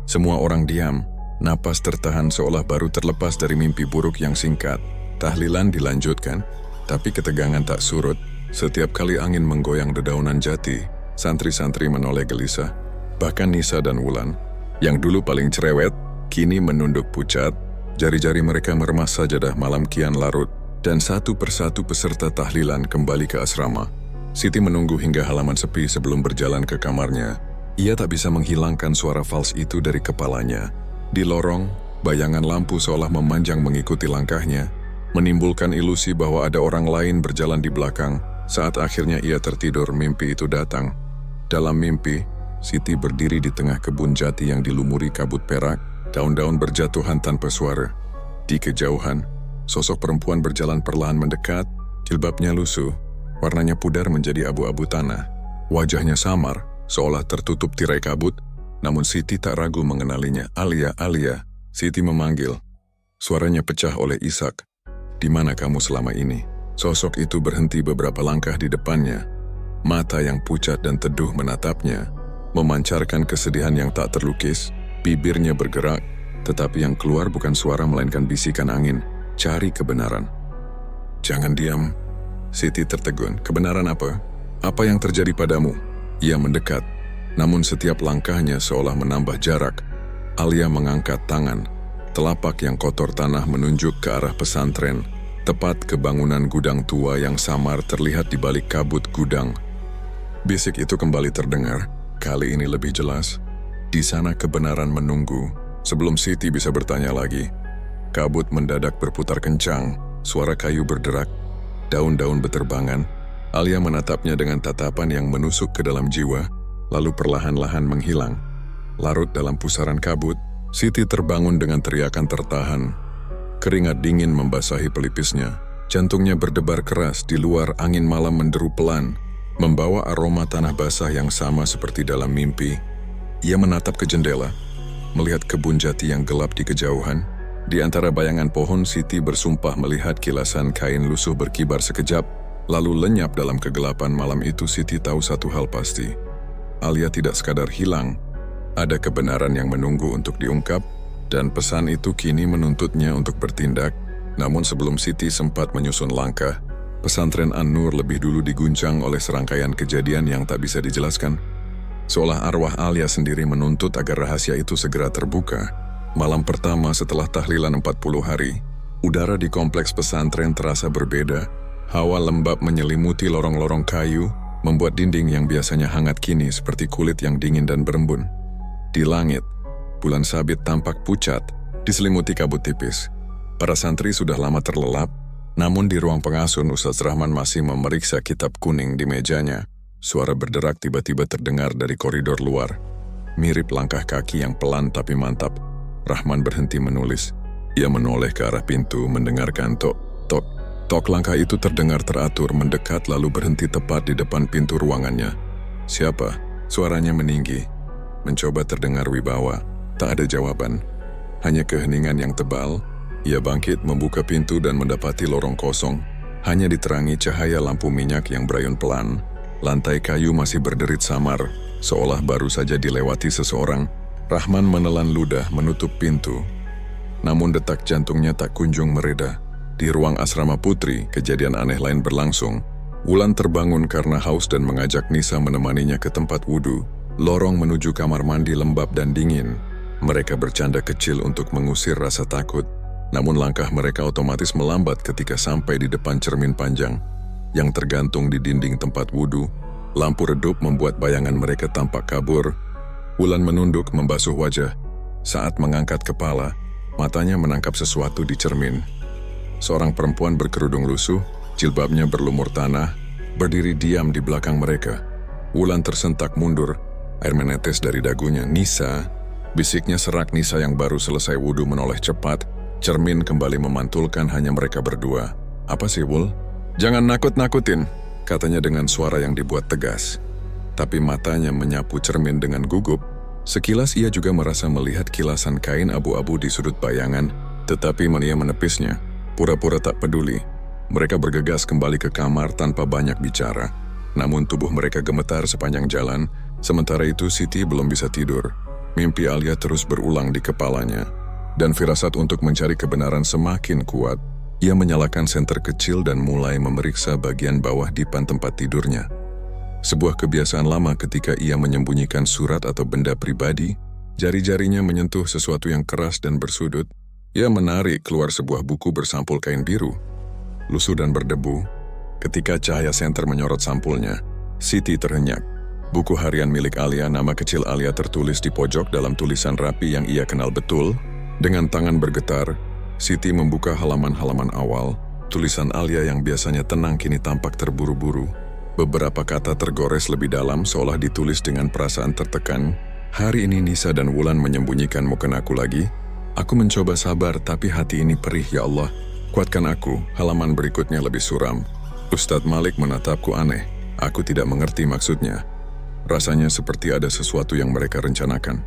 Semua orang diam, napas tertahan seolah baru terlepas dari mimpi buruk yang singkat. Tahlilan dilanjutkan, tapi ketegangan tak surut. Setiap kali angin menggoyang dedaunan jati, santri-santri menoleh gelisah. Bahkan Nisa dan Wulan, yang dulu paling cerewet, kini menunduk pucat. Jari-jari mereka meremas sajadah malam kian larut, dan satu persatu peserta tahlilan kembali ke asrama. Siti menunggu hingga halaman sepi sebelum berjalan ke kamarnya. Ia tak bisa menghilangkan suara fals itu dari kepalanya. Di lorong, bayangan lampu seolah memanjang mengikuti langkahnya, menimbulkan ilusi bahwa ada orang lain berjalan di belakang. Saat akhirnya ia tertidur, mimpi itu datang. Dalam mimpi, Siti berdiri di tengah kebun jati yang dilumuri kabut perak, daun-daun berjatuhan tanpa suara. Di kejauhan, sosok perempuan berjalan perlahan mendekat, jilbabnya lusuh, warnanya pudar menjadi abu-abu tanah. Wajahnya samar, seolah tertutup tirai kabut, namun Siti tak ragu mengenalinya. Alia, Alia, Siti memanggil. Suaranya pecah oleh Ishak. Di mana kamu selama ini? Sosok itu berhenti beberapa langkah di depannya. Mata yang pucat dan teduh menatapnya, memancarkan kesedihan yang tak terlukis. Bibirnya bergerak, tetapi yang keluar bukan suara melainkan bisikan angin. Cari kebenaran. Jangan diam. Siti tertegun. Kebenaran apa? Apa yang terjadi padamu? Ia mendekat, namun setiap langkahnya seolah menambah jarak. Alia mengangkat tangan. Telapak yang kotor tanah menunjuk ke arah pesantren, tepat ke bangunan gudang tua yang samar terlihat di balik kabut gudang. Bisik itu kembali terdengar, kali ini lebih jelas. Di sana kebenaran menunggu. Sebelum Siti bisa bertanya lagi, kabut mendadak berputar kencang, suara kayu berderak, daun-daun beterbangan. Alia menatapnya dengan tatapan yang menusuk ke dalam jiwa, lalu perlahan-lahan menghilang. Larut dalam pusaran kabut, Siti terbangun dengan teriakan tertahan. Keringat dingin membasahi pelipisnya. Jantungnya berdebar keras. Di luar, angin malam menderu pelan, membawa aroma tanah basah yang sama seperti dalam mimpi. Ia menatap ke jendela, melihat kebun jati yang gelap di kejauhan. Di antara bayangan pohon, Siti bersumpah melihat kilasan kain lusuh berkibar sekejap, lalu lenyap dalam kegelapan. Malam itu Siti tahu satu hal pasti. Alia tidak sekadar hilang, ada kebenaran yang menunggu untuk diungkap, dan pesan itu kini menuntutnya untuk bertindak. Namun sebelum Siti sempat menyusun langkah, pesantren An-Nur lebih dulu diguncang oleh serangkaian kejadian yang tak bisa dijelaskan. Seolah arwah Alia sendiri menuntut agar rahasia itu segera terbuka. Malam pertama setelah tahlilan 40 hari, udara di kompleks pesantren terasa berbeda. Hawa lembab menyelimuti lorong-lorong kayu, membuat dinding yang biasanya hangat kini seperti kulit yang dingin dan berembun. Di langit, bulan sabit tampak pucat, diselimuti kabut tipis. Para santri sudah lama terlelap, namun di ruang pengasuh Ustaz Rahman masih memeriksa kitab kuning di mejanya. Suara berderak tiba-tiba terdengar dari koridor luar. Mirip langkah kaki yang pelan tapi mantap. Rahman berhenti menulis. Ia menoleh ke arah pintu, mendengarkan tok, tok. Tok langkah itu terdengar teratur, mendekat lalu berhenti tepat di depan pintu ruangannya. Siapa? Suaranya meninggi, mencoba terdengar wibawa. Tak ada jawaban, hanya keheningan yang tebal. Ia bangkit, membuka pintu dan mendapati lorong kosong. Hanya diterangi cahaya lampu minyak yang berayun pelan. Lantai kayu masih berderit samar, seolah baru saja dilewati seseorang. Rahman menelan ludah menutup pintu. Namun detak jantungnya tak kunjung mereda. Di ruang asrama putri, kejadian aneh lain berlangsung. Wulan terbangun karena haus dan mengajak Nisa menemaninya ke tempat wudhu. Lorong menuju kamar mandi lembab dan dingin. Mereka bercanda kecil untuk mengusir rasa takut. Namun langkah mereka otomatis melambat ketika sampai di depan cermin panjang yang tergantung di dinding tempat wudhu. Lampu redup membuat bayangan mereka tampak kabur. Wulan menunduk membasuh wajah. Saat mengangkat kepala, matanya menangkap sesuatu di cermin. Seorang perempuan berkerudung lusuh, jilbabnya berlumur tanah, berdiri diam di belakang mereka. Wulan tersentak mundur, air menetes dari dagunya. Nisa, bisiknya serak. Nisa yang baru selesai wudhu menoleh cepat. Cermin kembali memantulkan hanya mereka berdua. Apa sih, Wul? Jangan nakut-nakutin, katanya dengan suara yang dibuat tegas. Tapi matanya menyapu cermin dengan gugup. Sekilas ia juga merasa melihat kilasan kain abu-abu di sudut bayangan, tetapi ia menepisnya. Pura-pura tak peduli. Mereka bergegas kembali ke kamar tanpa banyak bicara. Namun tubuh mereka gemetar sepanjang jalan. Sementara itu Siti belum bisa tidur. Mimpi Alia terus berulang di kepalanya. Dan firasat untuk mencari kebenaran semakin kuat. Ia menyalakan senter kecil dan mulai memeriksa bagian bawah dipan tempat tidurnya. Sebuah kebiasaan lama ketika ia menyembunyikan surat atau benda pribadi, jari-jarinya menyentuh sesuatu yang keras dan bersudut. Ia menarik keluar sebuah buku bersampul kain biru. Lusuh dan berdebu. Ketika cahaya senter menyorot sampulnya, Siti terhenyak. Buku harian milik Alia, nama kecil Alia tertulis di pojok dalam tulisan rapi yang ia kenal betul. Dengan tangan bergetar, Siti membuka halaman-halaman awal. Tulisan Alia yang biasanya tenang kini tampak terburu-buru. Beberapa kata tergores lebih dalam seolah ditulis dengan perasaan tertekan. Hari ini Nisa dan Wulan menyembunyikan mukenaku lagi. Aku mencoba sabar tapi hati ini perih ya Allah. Kuatkan aku, halaman berikutnya lebih suram. Ustadz Malik menatapku aneh. Aku tidak mengerti maksudnya. Rasanya seperti ada sesuatu yang mereka rencanakan.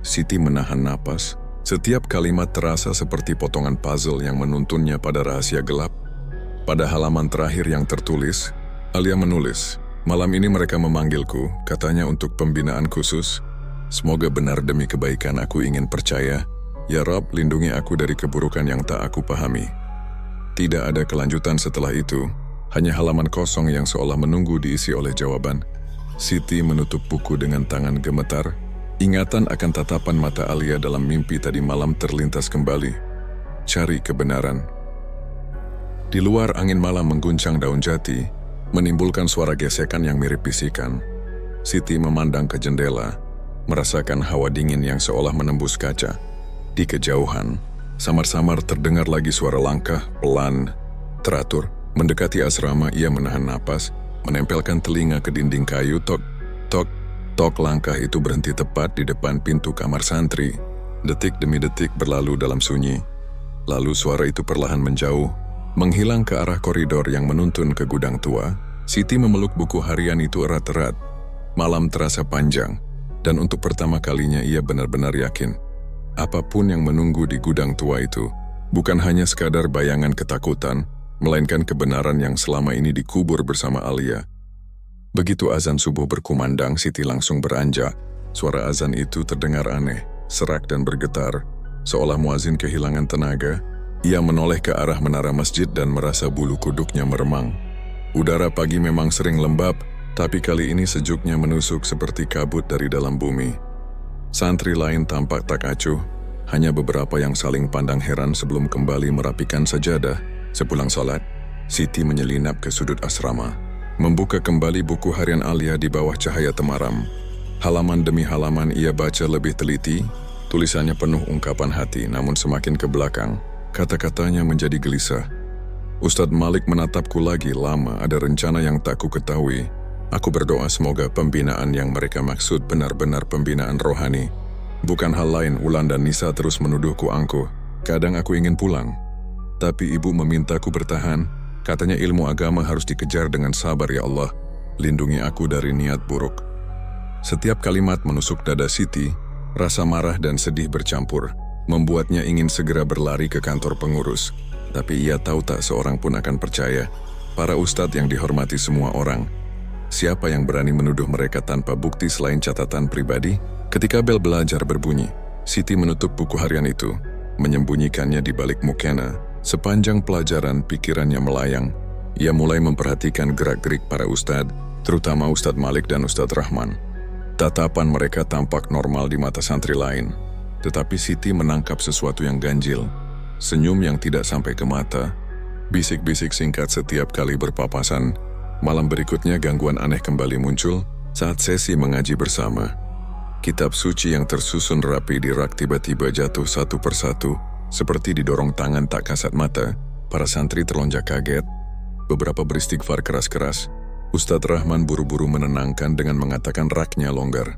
Siti menahan napas. Setiap kalimat terasa seperti potongan puzzle yang menuntunnya pada rahasia gelap. Pada halaman terakhir yang tertulis, Alia menulis, "Malam ini mereka memanggilku, katanya untuk pembinaan khusus. Semoga benar demi kebaikan aku ingin percaya. Ya Rabb, lindungi aku dari keburukan yang tak aku pahami." Tidak ada kelanjutan setelah itu, hanya halaman kosong yang seolah menunggu diisi oleh jawaban. Siti menutup buku dengan tangan gemetar. Ingatan akan tatapan mata Alia dalam mimpi tadi malam terlintas kembali. Cari kebenaran. Di luar angin malam mengguncang daun jati, menimbulkan suara gesekan yang mirip bisikan. Siti memandang ke jendela, merasakan hawa dingin yang seolah menembus kaca. Di kejauhan, samar-samar terdengar lagi suara langkah, pelan, teratur. Mendekati asrama, ia menahan napas, menempelkan telinga ke dinding kayu. Tok, tok, tok. Langkah itu berhenti tepat di depan pintu kamar santri. Detik demi detik berlalu dalam sunyi. Lalu suara itu perlahan menjauh, menghilang ke arah koridor yang menuntun ke gudang tua. Siti memeluk buku harian itu erat-erat. Malam terasa panjang, dan untuk pertama kalinya ia benar-benar yakin. Apapun yang menunggu di gudang tua itu, bukan hanya sekadar bayangan ketakutan, melainkan kebenaran yang selama ini dikubur bersama Alia. Begitu azan subuh berkumandang, Siti langsung beranjak. Suara azan itu terdengar aneh, serak dan bergetar, seolah muazin kehilangan tenaga. Ia menoleh ke arah menara masjid dan merasa bulu kuduknya meremang. Udara pagi memang sering lembab, tapi kali ini sejuknya menusuk seperti kabut dari dalam bumi. Santri lain tampak tak acuh, hanya beberapa yang saling pandang heran sebelum kembali merapikan sajadah. Sepulang salat, Siti menyelinap ke sudut asrama, membuka kembali buku harian Alia di bawah cahaya temaram. Halaman demi halaman ia baca lebih teliti, tulisannya penuh ungkapan hati, namun semakin ke belakang, kata-katanya menjadi gelisah. Ustadz Malik menatapku lagi lama, ada rencana yang tak ku ketahui. Aku berdoa semoga pembinaan yang mereka maksud benar-benar pembinaan rohani. Bukan hal lain, Wulan dan Nisa terus menuduhku angkuh. Kadang aku ingin pulang, tapi ibu memintaku bertahan. Katanya ilmu agama harus dikejar dengan sabar ya Allah. Lindungi aku dari niat buruk. Setiap kalimat menusuk dada Siti, rasa marah dan sedih bercampur, membuatnya ingin segera berlari ke kantor pengurus. Tapi ia tahu tak seorang pun akan percaya. Para ustadz yang dihormati semua orang. Siapa yang berani menuduh mereka tanpa bukti selain catatan pribadi? Ketika bel belajar berbunyi, Siti menutup buku harian itu, menyembunyikannya di balik mukena. Sepanjang pelajaran pikirannya melayang. Ia mulai memperhatikan gerak-gerik para ustadz, terutama Ustadz Malik dan Ustadz Rahman. Tatapan mereka tampak normal di mata santri lain. Tetapi Siti menangkap sesuatu yang ganjil. Senyum yang tidak sampai ke mata. Bisik-bisik singkat setiap kali berpapasan. Malam berikutnya gangguan aneh kembali muncul saat sesi mengaji bersama. Kitab suci yang tersusun rapi di rak tiba-tiba jatuh satu persatu. Seperti didorong tangan tak kasat mata, para santri terlonjak kaget. Beberapa beristighfar keras-keras. Ustadz Rahman buru-buru menenangkan dengan mengatakan raknya longgar.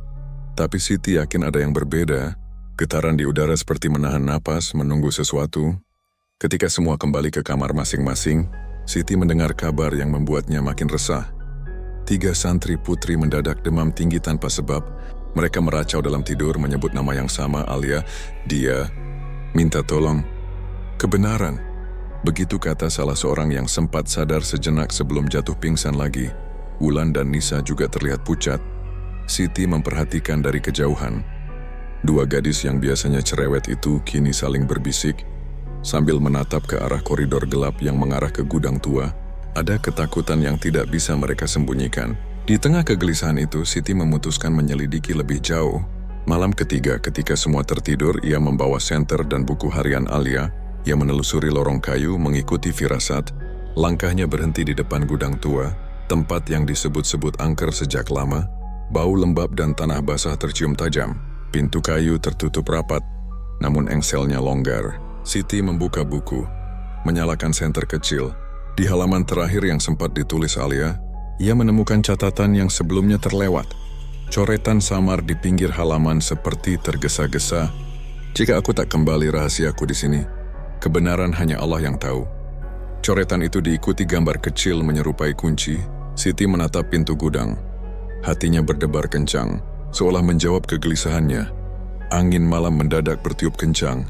Tapi Siti yakin ada yang berbeda. Getaran di udara seperti menahan napas, menunggu sesuatu. Ketika semua kembali ke kamar masing-masing, Siti mendengar kabar yang membuatnya makin resah. 3 santri putri mendadak demam tinggi tanpa sebab. Mereka meracau dalam tidur menyebut nama yang sama, Alia. Dia minta tolong. Kebenaran. Begitu kata salah seorang yang sempat sadar sejenak sebelum jatuh pingsan lagi. Wulan dan Nisa juga terlihat pucat. Siti memperhatikan dari kejauhan. Dua gadis yang biasanya cerewet itu kini saling berbisik. Sambil menatap ke arah koridor gelap yang mengarah ke gudang tua, ada ketakutan yang tidak bisa mereka sembunyikan. Di tengah kegelisahan itu, Siti memutuskan menyelidiki lebih jauh. Malam ketiga, ketika semua tertidur, ia membawa senter dan buku harian Alia. Ia menelusuri lorong kayu mengikuti firasat. Langkahnya berhenti di depan gudang tua, tempat yang disebut-sebut angker sejak lama. Bau lembab dan tanah basah tercium tajam. Pintu kayu tertutup rapat, namun engselnya longgar. Siti membuka buku, menyalakan senter kecil. Di halaman terakhir yang sempat ditulis Alia, ia menemukan catatan yang sebelumnya terlewat. Coretan samar di pinggir halaman seperti tergesa-gesa. Jika aku tak kembali rahasiaku di sini, kebenaran hanya Allah yang tahu. Coretan itu diikuti gambar kecil menyerupai kunci. Siti menatap pintu gudang. Hatinya berdebar kencang, seolah menjawab kegelisahannya. Angin malam mendadak bertiup kencang,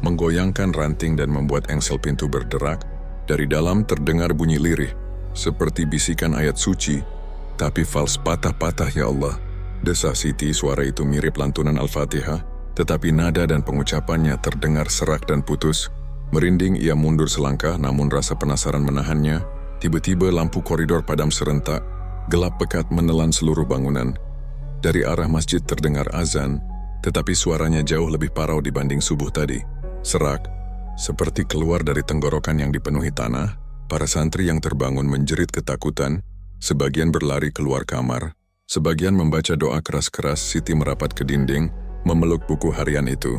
menggoyangkan ranting dan membuat engsel pintu berderak. Dari dalam terdengar bunyi lirih, seperti bisikan ayat suci, tapi fals patah-patah ya Allah. Desa Siti, suara itu mirip lantunan Al-Fatihah, tetapi nada dan pengucapannya terdengar serak dan putus. Merinding ia mundur selangkah, namun rasa penasaran menahannya. Tiba-tiba lampu koridor padam serentak, gelap pekat menelan seluruh bangunan. Dari arah masjid terdengar azan, tetapi suaranya jauh lebih parau dibanding subuh tadi. Serak, seperti keluar dari tenggorokan yang dipenuhi tanah. Para santri yang terbangun menjerit ketakutan, sebagian berlari keluar kamar, sebagian membaca doa keras-keras. Siti merapat ke dinding, memeluk buku harian itu.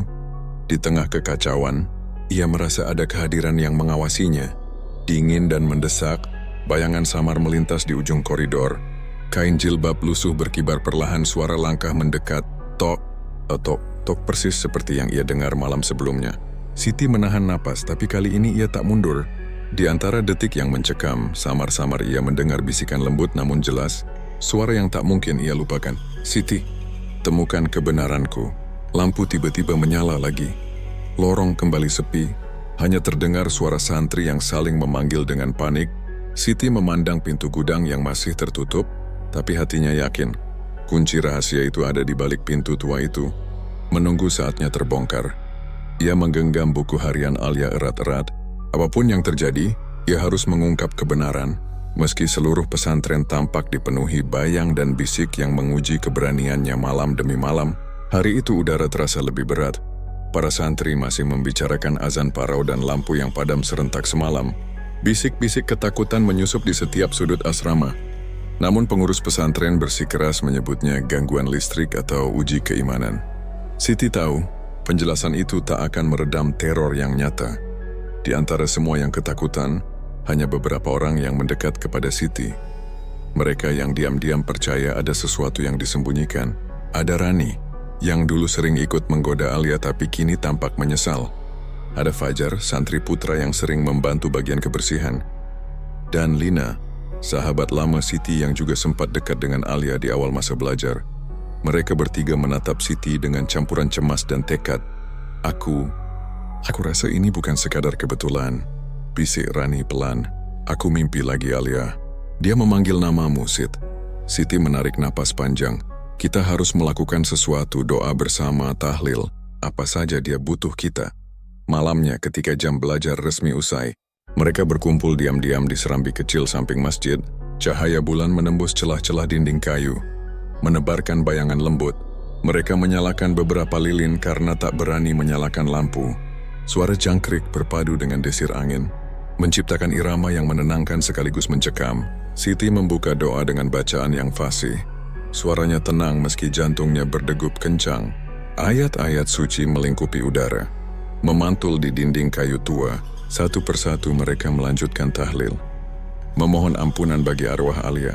Di tengah kekacauan, ia merasa ada kehadiran yang mengawasinya. Dingin dan mendesak, bayangan samar melintas di ujung koridor. Kain jilbab lusuh berkibar perlahan, suara langkah mendekat. Tok, tok, tok, persis seperti yang ia dengar malam sebelumnya. Siti menahan napas, tapi kali ini ia tak mundur. Di antara detik yang mencekam, samar-samar ia mendengar bisikan lembut namun jelas, suara yang tak mungkin ia lupakan. Siti, temukan kebenaranku. Lampu tiba-tiba menyala lagi. Lorong kembali sepi, hanya terdengar suara santri yang saling memanggil dengan panik. Siti memandang pintu gudang yang masih tertutup, tapi hatinya yakin, kunci rahasia itu ada di balik pintu tua itu, menunggu saatnya terbongkar. Ia menggenggam buku harian Alia erat-erat. Apapun yang terjadi, ia harus mengungkap kebenaran, meski seluruh pesantren tampak dipenuhi bayang dan bisik yang menguji keberaniannya malam demi malam. Hari itu udara terasa lebih berat. Para santri masih membicarakan azan parau dan lampu yang padam serentak semalam. Bisik-bisik ketakutan menyusup di setiap sudut asrama. Namun pengurus pesantren bersikeras menyebutnya gangguan listrik atau uji keimanan. Siti tahu, penjelasan itu tak akan meredam teror yang nyata. Di antara semua yang ketakutan, hanya beberapa orang yang mendekat kepada Siti. Mereka yang diam-diam percaya ada sesuatu yang disembunyikan. Ada Rani, yang dulu sering ikut menggoda Alia tapi kini tampak menyesal. Ada Fajar, santri putra yang sering membantu bagian kebersihan. Dan Lina, sahabat lama Siti yang juga sempat dekat dengan Alia di awal masa belajar. Mereka bertiga menatap Siti dengan campuran cemas dan tekad. Aku rasa ini bukan sekadar kebetulan, bisik Rani pelan. Aku mimpi lagi Alia. Dia memanggil namamu, Sid. Siti menarik napas panjang. Kita harus melakukan sesuatu, doa bersama, tahlil. Apa saja dia butuh kita. Malamnya ketika jam belajar resmi usai, mereka berkumpul diam-diam di serambi kecil samping masjid. Cahaya bulan menembus celah-celah dinding kayu, menebarkan bayangan lembut. Mereka menyalakan beberapa lilin karena tak berani menyalakan lampu. Suara jangkrik berpadu dengan desir angin, menciptakan irama yang menenangkan sekaligus mencekam. Siti membuka doa dengan bacaan yang fasih. Suaranya tenang meski jantungnya berdegup kencang. Ayat-ayat suci melingkupi udara, memantul di dinding kayu tua. Satu persatu mereka melanjutkan tahlil, memohon ampunan bagi arwah Alia.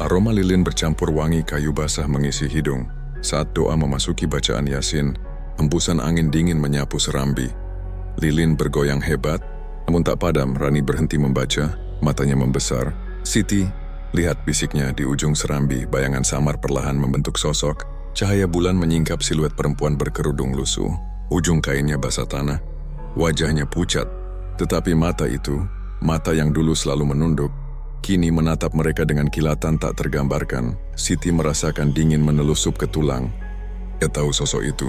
Aroma lilin bercampur wangi kayu basah mengisi hidung. Saat doa memasuki bacaan Yasin, hembusan angin dingin menyapu serambi. Lilin bergoyang hebat, namun tak padam. Rani berhenti membaca, matanya membesar. Siti, lihat, bisiknya di ujung serambi. Bayangan samar perlahan membentuk sosok. Cahaya bulan menyingkap siluet perempuan berkerudung lusuh. Ujung kainnya basah tanah, wajahnya pucat, Tetapi mata itu, mata yang dulu selalu menunduk, kini menatap mereka dengan kilatan tak tergambarkan. Siti merasakan dingin menelusup ke tulang. Ia tahu sosok itu.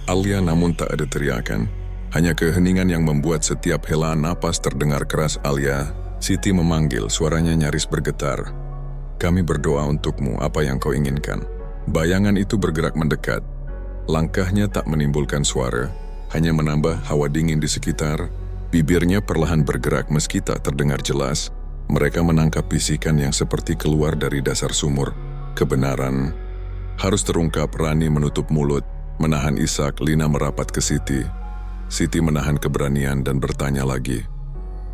Alia, namun tak ada teriakan. Hanya keheningan yang membuat setiap helaan napas terdengar keras. Alia, Siti memanggil, suaranya nyaris bergetar. Kami berdoa untukmu, apa yang kau inginkan. Bayangan itu bergerak mendekat. Langkahnya tak menimbulkan suara, hanya menambah hawa dingin di sekitar. Bibirnya perlahan bergerak meski tak terdengar jelas. Mereka menangkap bisikan yang seperti keluar dari dasar sumur. Kebenaran harus terungkap. Rani menutup mulut, menahan isak. Lina merapat ke Siti. Siti menahan keberanian dan bertanya lagi.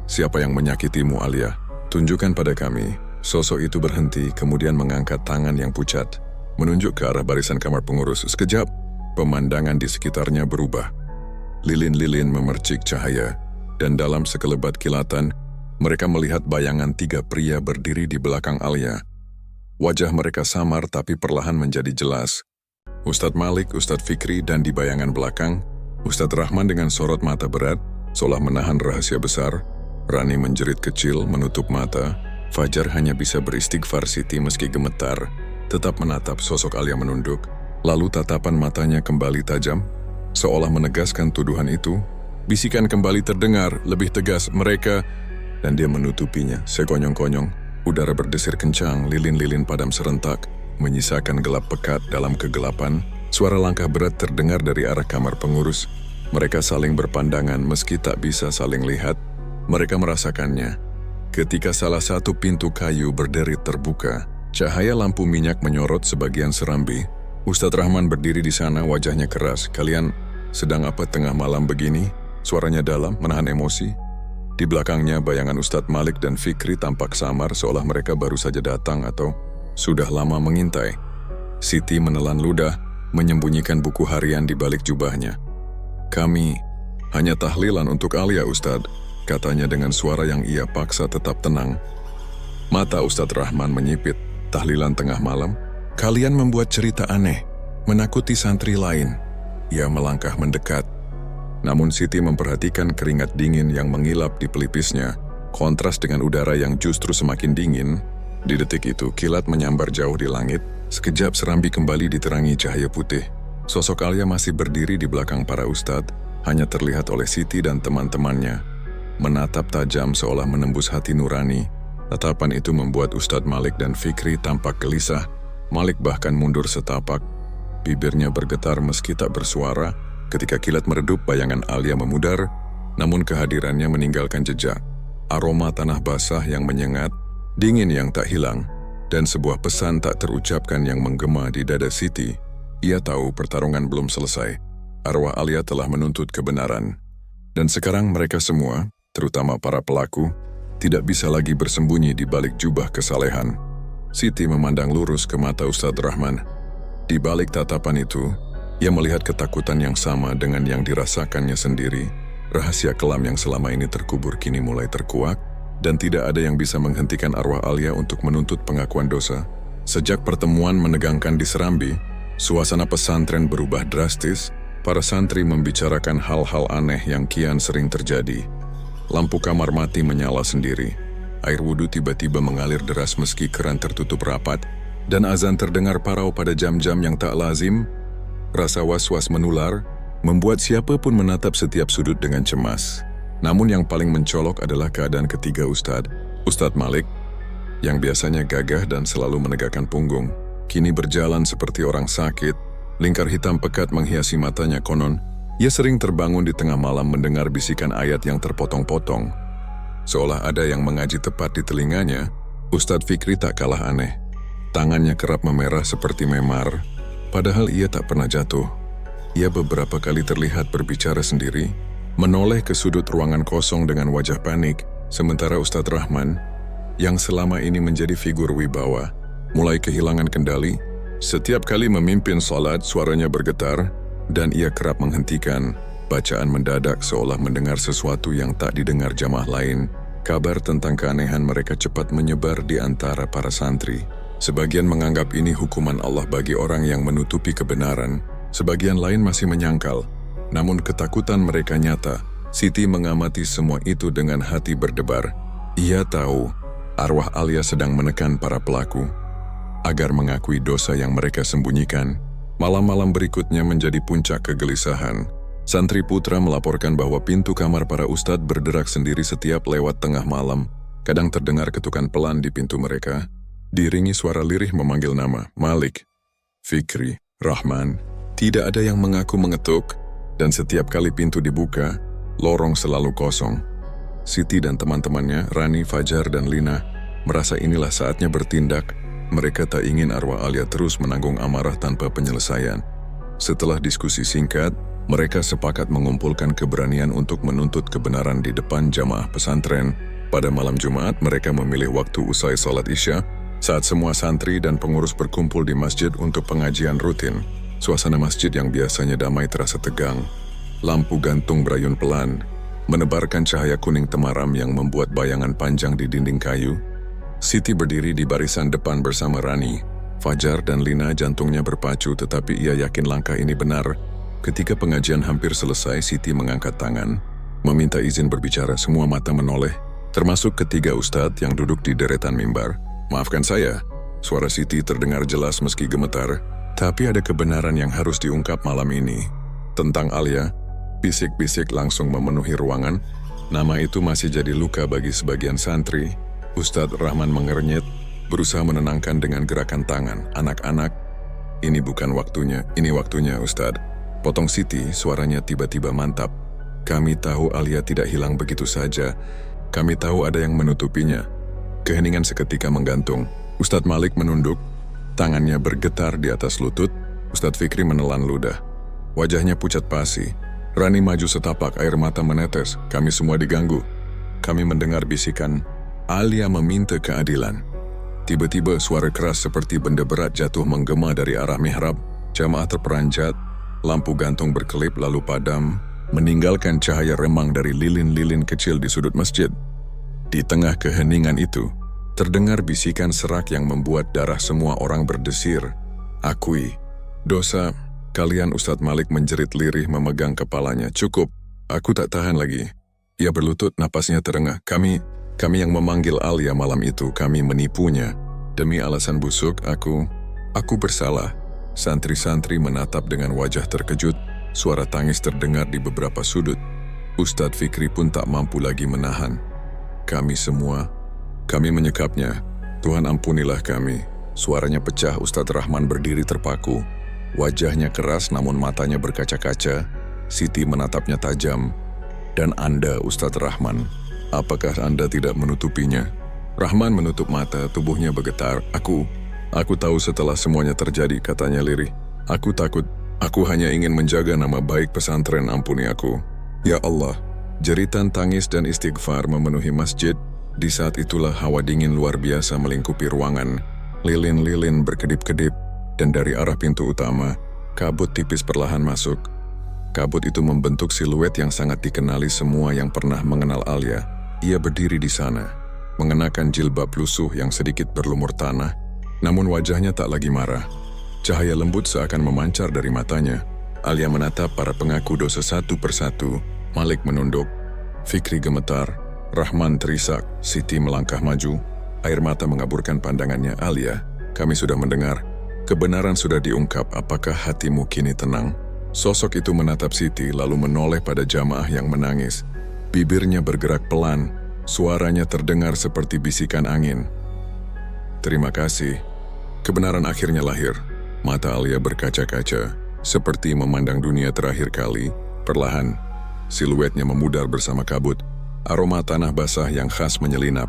Siapa yang menyakitimu, Alia? Tunjukkan pada kami. Sosok itu berhenti, kemudian mengangkat tangan yang pucat, menunjuk ke arah barisan kamar pengurus. Sekejap, pemandangan di sekitarnya berubah. Lilin-lilin memercik cahaya, dan dalam sekelebat kilatan, mereka melihat bayangan 3 pria berdiri di belakang Alia. Wajah mereka samar tapi perlahan menjadi jelas. Ustadz Malik, Ustadz Fikri, dan di bayangan belakang, Ustadz Rahman dengan sorot mata berat, seolah menahan rahasia besar. Rani menjerit kecil, menutup mata. Fajar hanya bisa beristighfar. Siti meski gemetar, tetap menatap sosok Alia menunduk. Lalu tatapan matanya kembali tajam, seolah menegaskan tuduhan itu. Bisikan kembali terdengar, lebih tegas, mereka, dan dia menutupinya. Sekonyong-konyong, udara berdesir kencang, lilin-lilin padam serentak, menyisakan gelap pekat dalam kegelapan. Suara langkah berat terdengar dari arah kamar pengurus. Mereka saling berpandangan meski tak bisa saling lihat. Mereka merasakannya. Ketika salah satu pintu kayu berderit terbuka, cahaya lampu minyak menyorot sebagian serambi. Ustadz Rahman berdiri di sana, wajahnya keras. Kalian sedang apa tengah malam begini? Suaranya dalam, menahan emosi. Di belakangnya bayangan Ustadz Malik dan Fikri tampak samar, seolah mereka baru saja datang atau sudah lama mengintai. Siti menelan ludah, menyembunyikan buku harian di balik jubahnya. Kami hanya tahlilan untuk Alia, Ustadz, katanya dengan suara yang ia paksa tetap tenang. Mata Ustadz Rahman menyipit. Tahlilan tengah malam? Kalian membuat cerita aneh, menakuti santri lain. Ia melangkah mendekat. Namun Siti memperhatikan keringat dingin yang mengilap di pelipisnya, kontras dengan udara yang justru semakin dingin. Di detik itu, kilat menyambar jauh di langit. Sekejap serambi kembali diterangi cahaya putih. Sosok Alia masih berdiri di belakang para ustadz, hanya terlihat oleh Siti dan teman-temannya. Menatap tajam seolah menembus hati nurani. Tatapan itu membuat Ustadz Malik dan Fikri tampak gelisah. Malik bahkan mundur setapak. Bibirnya bergetar meski tak bersuara. Ketika kilat meredup, bayangan Alia memudar, namun kehadirannya meninggalkan jejak. Aroma tanah basah yang menyengat, dingin yang tak hilang, dan sebuah pesan tak terucapkan yang menggema di dada Siti. Ia tahu pertarungan belum selesai. Arwah Alia telah menuntut kebenaran. Dan sekarang mereka semua, terutama para pelaku, tidak bisa lagi bersembunyi di balik jubah kesalehan. Siti memandang lurus ke mata Ustadz Rahman. Di balik tatapan itu, ia melihat ketakutan yang sama dengan yang dirasakannya sendiri. Rahasia kelam yang selama ini terkubur kini mulai terkuak, dan tidak ada yang bisa menghentikan arwah Alia untuk menuntut pengakuan dosa. Sejak pertemuan menegangkan di Serambi, suasana pesantren berubah drastis. Para santri membicarakan hal-hal aneh yang kian sering terjadi. Lampu kamar mati menyala sendiri. Air wudhu tiba-tiba mengalir deras meski keran tertutup rapat, dan azan terdengar parau pada jam-jam yang tak lazim. Rasa was-was menular, membuat siapapun menatap setiap sudut dengan cemas. Namun yang paling mencolok adalah keadaan ketiga Ustadz. Ustadz Malik, yang biasanya gagah dan selalu menegakkan punggung, kini berjalan seperti orang sakit. Lingkar hitam pekat menghiasi matanya konon. Ia sering terbangun di tengah malam mendengar bisikan ayat yang terpotong-potong. Seolah ada yang mengaji tepat di telinganya, Ustadz Fikri tak kalah aneh. Tangannya kerap memerah seperti memar, padahal ia tak pernah jatuh. Ia beberapa kali terlihat berbicara sendiri, menoleh ke sudut ruangan kosong dengan wajah panik, sementara Ustadz Rahman, yang selama ini menjadi figur wibawa, mulai kehilangan kendali. Setiap kali memimpin salat, suaranya bergetar, dan ia kerap menghentikan. Bacaan mendadak seolah mendengar sesuatu yang tak didengar jamaah lain. Kabar tentang keanehan mereka cepat menyebar di antara para santri. Sebagian menganggap ini hukuman Allah bagi orang yang menutupi kebenaran. Sebagian lain masih menyangkal. Namun ketakutan mereka nyata. Siti mengamati semua itu dengan hati berdebar. Ia tahu arwah Alia sedang menekan para pelaku agar mengakui dosa yang mereka sembunyikan. Malam-malam berikutnya menjadi puncak kegelisahan. Santri putra melaporkan bahwa pintu kamar para ustadz berderak sendiri setiap lewat tengah malam. Kadang terdengar ketukan pelan di pintu mereka. Diiringi suara lirih memanggil nama, Malik, Fikri, Rahman. Tidak ada yang mengaku mengetuk, dan setiap kali pintu dibuka, lorong selalu kosong. Siti dan teman-temannya, Rani, Fajar, dan Lina, merasa inilah saatnya bertindak. Mereka tak ingin arwah Alia terus menanggung amarah tanpa penyelesaian. Setelah diskusi singkat, mereka sepakat mengumpulkan keberanian untuk menuntut kebenaran di depan jamaah pesantren. Pada malam Jumat, mereka memilih waktu usai sholat Isya, saat semua santri dan pengurus berkumpul di masjid untuk pengajian rutin. Suasana masjid yang biasanya damai terasa tegang. Lampu gantung berayun pelan, menebarkan cahaya kuning temaram yang membuat bayangan panjang di dinding kayu. Siti berdiri di barisan depan bersama Rani. Fajar dan Lina jantungnya berpacu, tetapi ia yakin langkah ini benar. Ketika pengajian hampir selesai, Siti mengangkat tangan, meminta izin berbicara. Semua mata menoleh, termasuk ketiga ustadz yang duduk di deretan mimbar. Maafkan saya, suara Siti terdengar jelas meski gemetar. Tapi ada kebenaran yang harus diungkap malam ini. Tentang Alia, bisik-bisik langsung memenuhi ruangan. Nama itu masih jadi luka bagi sebagian santri. Ustadz Rahman mengernyit, berusaha menenangkan dengan gerakan tangan. Anak-anak, ini bukan waktunya, ini waktunya Ustadz. Potong Siti, suaranya tiba-tiba mantap. Kami tahu Alia tidak hilang begitu saja. Kami tahu ada yang menutupinya. Keheningan seketika menggantung. Ustadz Malik menunduk, tangannya bergetar di atas lutut. Ustadz Fikri menelan ludah. Wajahnya pucat pasi. Rani maju setapak, air mata menetes. Kami semua diganggu. Kami mendengar bisikan, Alia meminta keadilan. Tiba-tiba suara keras seperti benda berat jatuh menggema dari arah mihrab. Jamaah terperanjat, lampu gantung berkelip lalu padam, meninggalkan cahaya remang dari lilin-lilin kecil di sudut masjid. Di tengah keheningan itu, terdengar bisikan serak yang membuat darah semua orang berdesir. Akui dosa kalian. Ustadz Malik menjerit lirih memegang kepalanya. Cukup, aku tak tahan lagi. Ia berlutut, napasnya terengah. Kami yang memanggil Alia malam itu, kami menipunya. Demi alasan busuk, aku bersalah. Santri-santri menatap dengan wajah terkejut. Suara tangis terdengar di beberapa sudut. Ustadz Fikri pun tak mampu lagi menahan. Kami menyekapnya. Tuhan ampunilah kami. Suaranya pecah. Ustadz Rahman berdiri terpaku. Wajahnya keras namun matanya berkaca-kaca. Siti menatapnya tajam. Dan Anda, Ustadz Rahman, apakah Anda tidak menutupinya? Rahman menutup mata, tubuhnya bergetar. Aku tahu setelah semuanya terjadi, katanya lirih. Aku takut, aku hanya ingin menjaga nama baik pesantren, ampuni aku. Ya Allah, jeritan tangis dan istighfar memenuhi masjid. Di saat itulah hawa dingin luar biasa melingkupi ruangan. Lilin-lilin berkedip-kedip, dan dari arah pintu utama, kabut tipis perlahan masuk. Kabut itu membentuk siluet yang sangat dikenali semua yang pernah mengenal Alia. Ia berdiri di sana, mengenakan jilbab lusuh yang sedikit berlumur tanah, namun wajahnya tak lagi marah. Cahaya lembut seakan memancar dari matanya. Alia menatap para pengaku dosa satu persatu. Malik menunduk, Fikri gemetar, Rahman terisak, Siti melangkah maju. Air mata mengaburkan pandangannya. Alia, kami sudah mendengar. Kebenaran sudah diungkap, apakah hatimu kini tenang? Sosok itu menatap Siti lalu menoleh pada jamaah yang menangis. Bibirnya bergerak pelan, suaranya terdengar seperti bisikan angin. Terima kasih. Kebenaran akhirnya lahir. Mata Alia berkaca-kaca, seperti memandang dunia terakhir kali. Perlahan, siluetnya memudar bersama kabut. Aroma tanah basah yang khas menyelinap,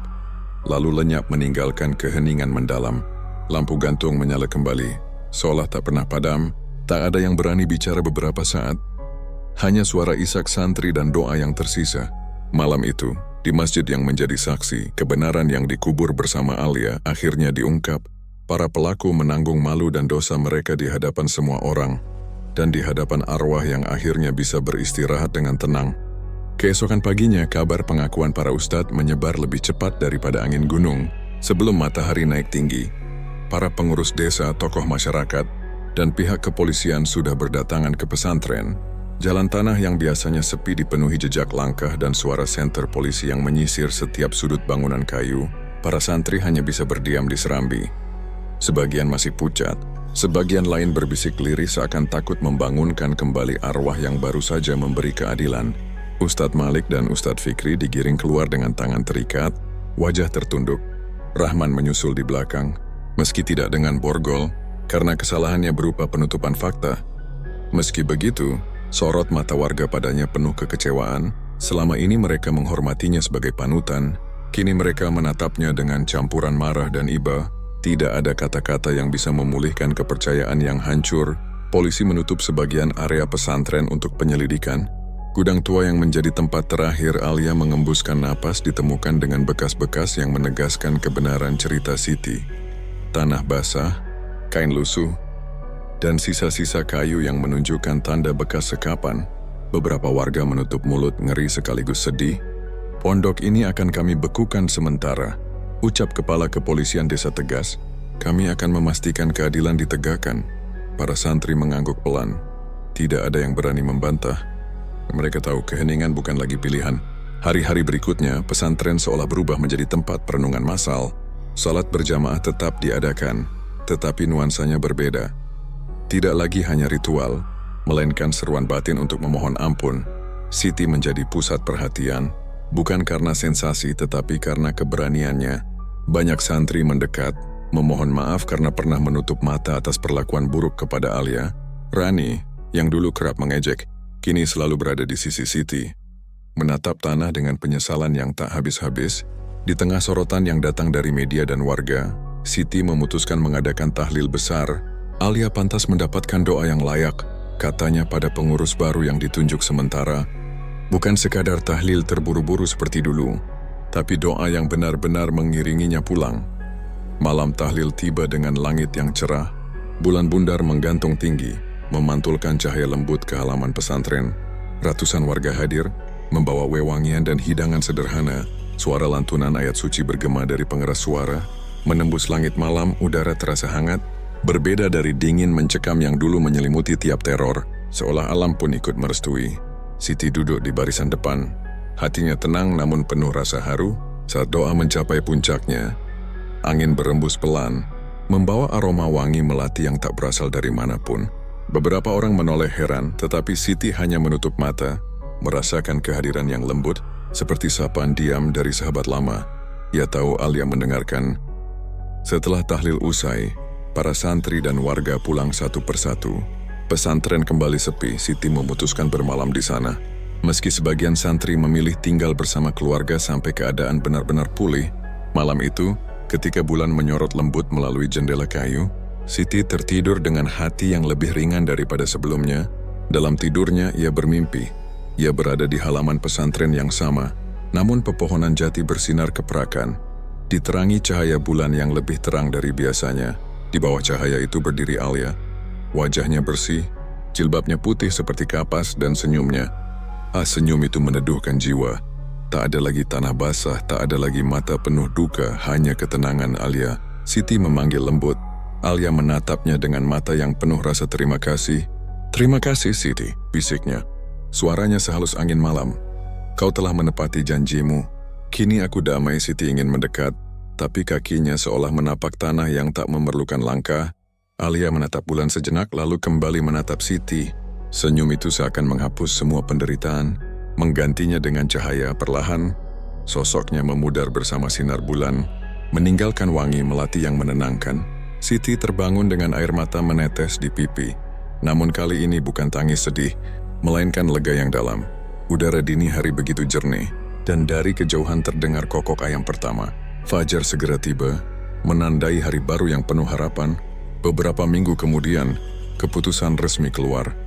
lalu lenyap meninggalkan keheningan mendalam. Lampu gantung menyala kembali, seolah tak pernah padam. Tak ada yang berani bicara beberapa saat. Hanya suara isak santri dan doa yang tersisa. Malam itu, di masjid yang menjadi saksi, kebenaran yang dikubur bersama Alia akhirnya diungkap. Para pelaku menanggung malu dan dosa mereka di hadapan semua orang, dan di hadapan arwah yang akhirnya bisa beristirahat dengan tenang. Keesokan paginya, kabar pengakuan para ustadz menyebar lebih cepat daripada angin gunung. Sebelum matahari naik tinggi, para pengurus desa, tokoh masyarakat, dan pihak kepolisian sudah berdatangan ke pesantren. Jalan tanah yang biasanya sepi dipenuhi jejak langkah dan suara senter polisi yang menyisir setiap sudut bangunan kayu. Para santri hanya bisa berdiam di serambi. Sebagian masih pucat, sebagian lain berbisik lirih seakan takut membangunkan kembali arwah yang baru saja memberi keadilan. Ustadz Malik dan Ustadz Fikri digiring keluar dengan tangan terikat, wajah tertunduk. Rahman menyusul di belakang, meski tidak dengan borgol, karena kesalahannya berupa penutupan fakta. Meski begitu, sorot mata warga padanya penuh kekecewaan. Selama ini mereka menghormatinya sebagai panutan, kini mereka menatapnya dengan campuran marah dan iba. Tidak ada kata-kata yang bisa memulihkan kepercayaan yang hancur. Polisi menutup sebagian area pesantren untuk penyelidikan. Gudang tua yang menjadi tempat terakhir Alia mengembuskan napas ditemukan dengan bekas-bekas yang menegaskan kebenaran cerita Siti. Tanah basah, kain lusuh, dan sisa-sisa kayu yang menunjukkan tanda bekas sekapan. Beberapa warga menutup mulut ngeri sekaligus sedih. Pondok ini akan kami bekukan sementara, ucap Kepala Kepolisian Desa tegas. Kami akan memastikan keadilan ditegakkan. Para santri mengangguk pelan. Tidak ada yang berani membantah. Mereka tahu keheningan bukan lagi pilihan. Hari-hari berikutnya, pesantren seolah berubah menjadi tempat perenungan massal. Salat berjamaah tetap diadakan, tetapi nuansanya berbeda. Tidak lagi hanya ritual, melainkan seruan batin untuk memohon ampun. Siti menjadi pusat perhatian, bukan karena sensasi tetapi karena keberaniannya. Banyak santri mendekat, memohon maaf karena pernah menutup mata atas perlakuan buruk kepada Alia. Rani, yang dulu kerap mengejek, kini selalu berada di sisi Siti. Menatap tanah dengan penyesalan yang tak habis-habis, di tengah sorotan yang datang dari media dan warga, Siti memutuskan mengadakan tahlil besar. Alia pantas mendapatkan doa yang layak, katanya pada pengurus baru yang ditunjuk sementara. Bukan sekadar tahlil terburu-buru seperti dulu, tapi doa yang benar-benar mengiringinya pulang. Malam tahlil tiba dengan langit yang cerah, bulan bundar menggantung tinggi, memantulkan cahaya lembut ke halaman pesantren. Ratusan warga hadir, membawa wewangian dan hidangan sederhana. Suara lantunan ayat suci bergema dari pengeras suara, menembus langit malam. Udara terasa hangat, berbeda dari dingin mencekam yang dulu menyelimuti tiap teror, seolah alam pun ikut merestui. Siti duduk di barisan depan. Hatinya tenang namun penuh rasa haru. Saat doa mencapai puncaknya, angin berembus pelan, membawa aroma wangi melati yang tak berasal dari manapun. Beberapa orang menoleh heran, tetapi Siti hanya menutup mata, merasakan kehadiran yang lembut, seperti sapaan diam dari sahabat lama. Ia tahu Alia mendengarkan. Setelah tahlil usai, para santri dan warga pulang satu persatu. Pesantren kembali sepi. Siti memutuskan bermalam di sana. Meski sebagian santri memilih tinggal bersama keluarga sampai keadaan benar-benar pulih, malam itu, ketika bulan menyorot lembut melalui jendela kayu, Siti tertidur dengan hati yang lebih ringan daripada sebelumnya. Dalam tidurnya, ia bermimpi. Ia berada di halaman pesantren yang sama, namun pepohonan jati bersinar keperakan, diterangi cahaya bulan yang lebih terang dari biasanya. Di bawah cahaya itu berdiri Alia. Wajahnya bersih, jilbabnya putih seperti kapas dan senyumnya. Senyum itu meneduhkan jiwa. Tak ada lagi tanah basah, tak ada lagi mata penuh duka, hanya ketenangan Alia. Siti memanggil lembut. Alia menatapnya dengan mata yang penuh rasa terima kasih. Terima kasih Siti, bisiknya. Suaranya sehalus angin malam. Kau telah menepati janjimu. Kini aku damai. Siti ingin mendekat, tapi kakinya seolah menapak tanah yang tak memerlukan langkah. Alia menatap bulan sejenak lalu kembali menatap Siti. Senyum itu seakan menghapus semua penderitaan, menggantinya dengan cahaya perlahan. Sosoknya memudar bersama sinar bulan, meninggalkan wangi melati yang menenangkan. Siti terbangun dengan air mata menetes di pipi. Namun kali ini bukan tangis sedih, melainkan lega yang dalam. Udara dini hari begitu jernih, dan dari kejauhan terdengar kokok ayam pertama. Fajar segera tiba, menandai hari baru yang penuh harapan. Beberapa minggu kemudian, keputusan resmi keluar.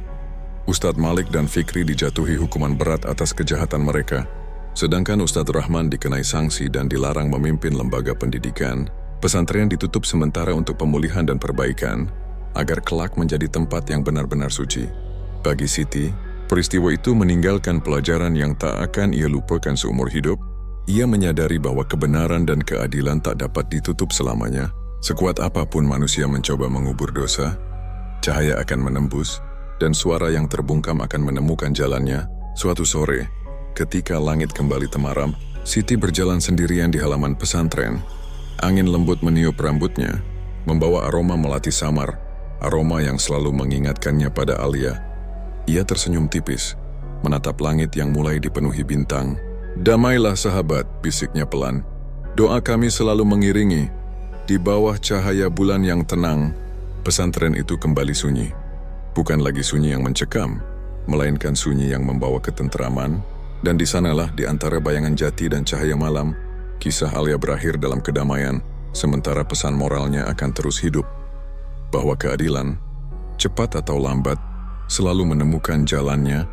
Ustadz Malik dan Fikri dijatuhi hukuman berat atas kejahatan mereka, sedangkan Ustadz Rahman dikenai sanksi dan dilarang memimpin lembaga pendidikan. Pesantren ditutup sementara untuk pemulihan dan perbaikan, agar kelak menjadi tempat yang benar-benar suci. Bagi Siti, peristiwa itu meninggalkan pelajaran yang tak akan ia lupakan seumur hidup. Ia menyadari bahwa kebenaran dan keadilan tak dapat ditutup selamanya. Sekuat apapun manusia mencoba mengubur dosa, cahaya akan menembus. dan suara yang terbungkam akan menemukan jalannya. Suatu sore, ketika langit kembali temaram, Siti berjalan sendirian di halaman pesantren. Angin lembut meniup rambutnya, membawa aroma melati samar, aroma yang selalu mengingatkannya pada Alia. Ia tersenyum tipis, menatap langit yang mulai dipenuhi bintang. "Damailah sahabat," bisiknya pelan. "Doa kami selalu mengiringi." Di bawah cahaya bulan yang tenang, pesantren itu kembali sunyi. Bukan lagi sunyi yang mencekam, melainkan sunyi yang membawa ketenteraman, dan di sanalah di antara bayangan jati dan cahaya malam, kisah Alia berakhir dalam kedamaian, sementara pesan moralnya akan terus hidup. Bahwa keadilan, cepat atau lambat, selalu menemukan jalannya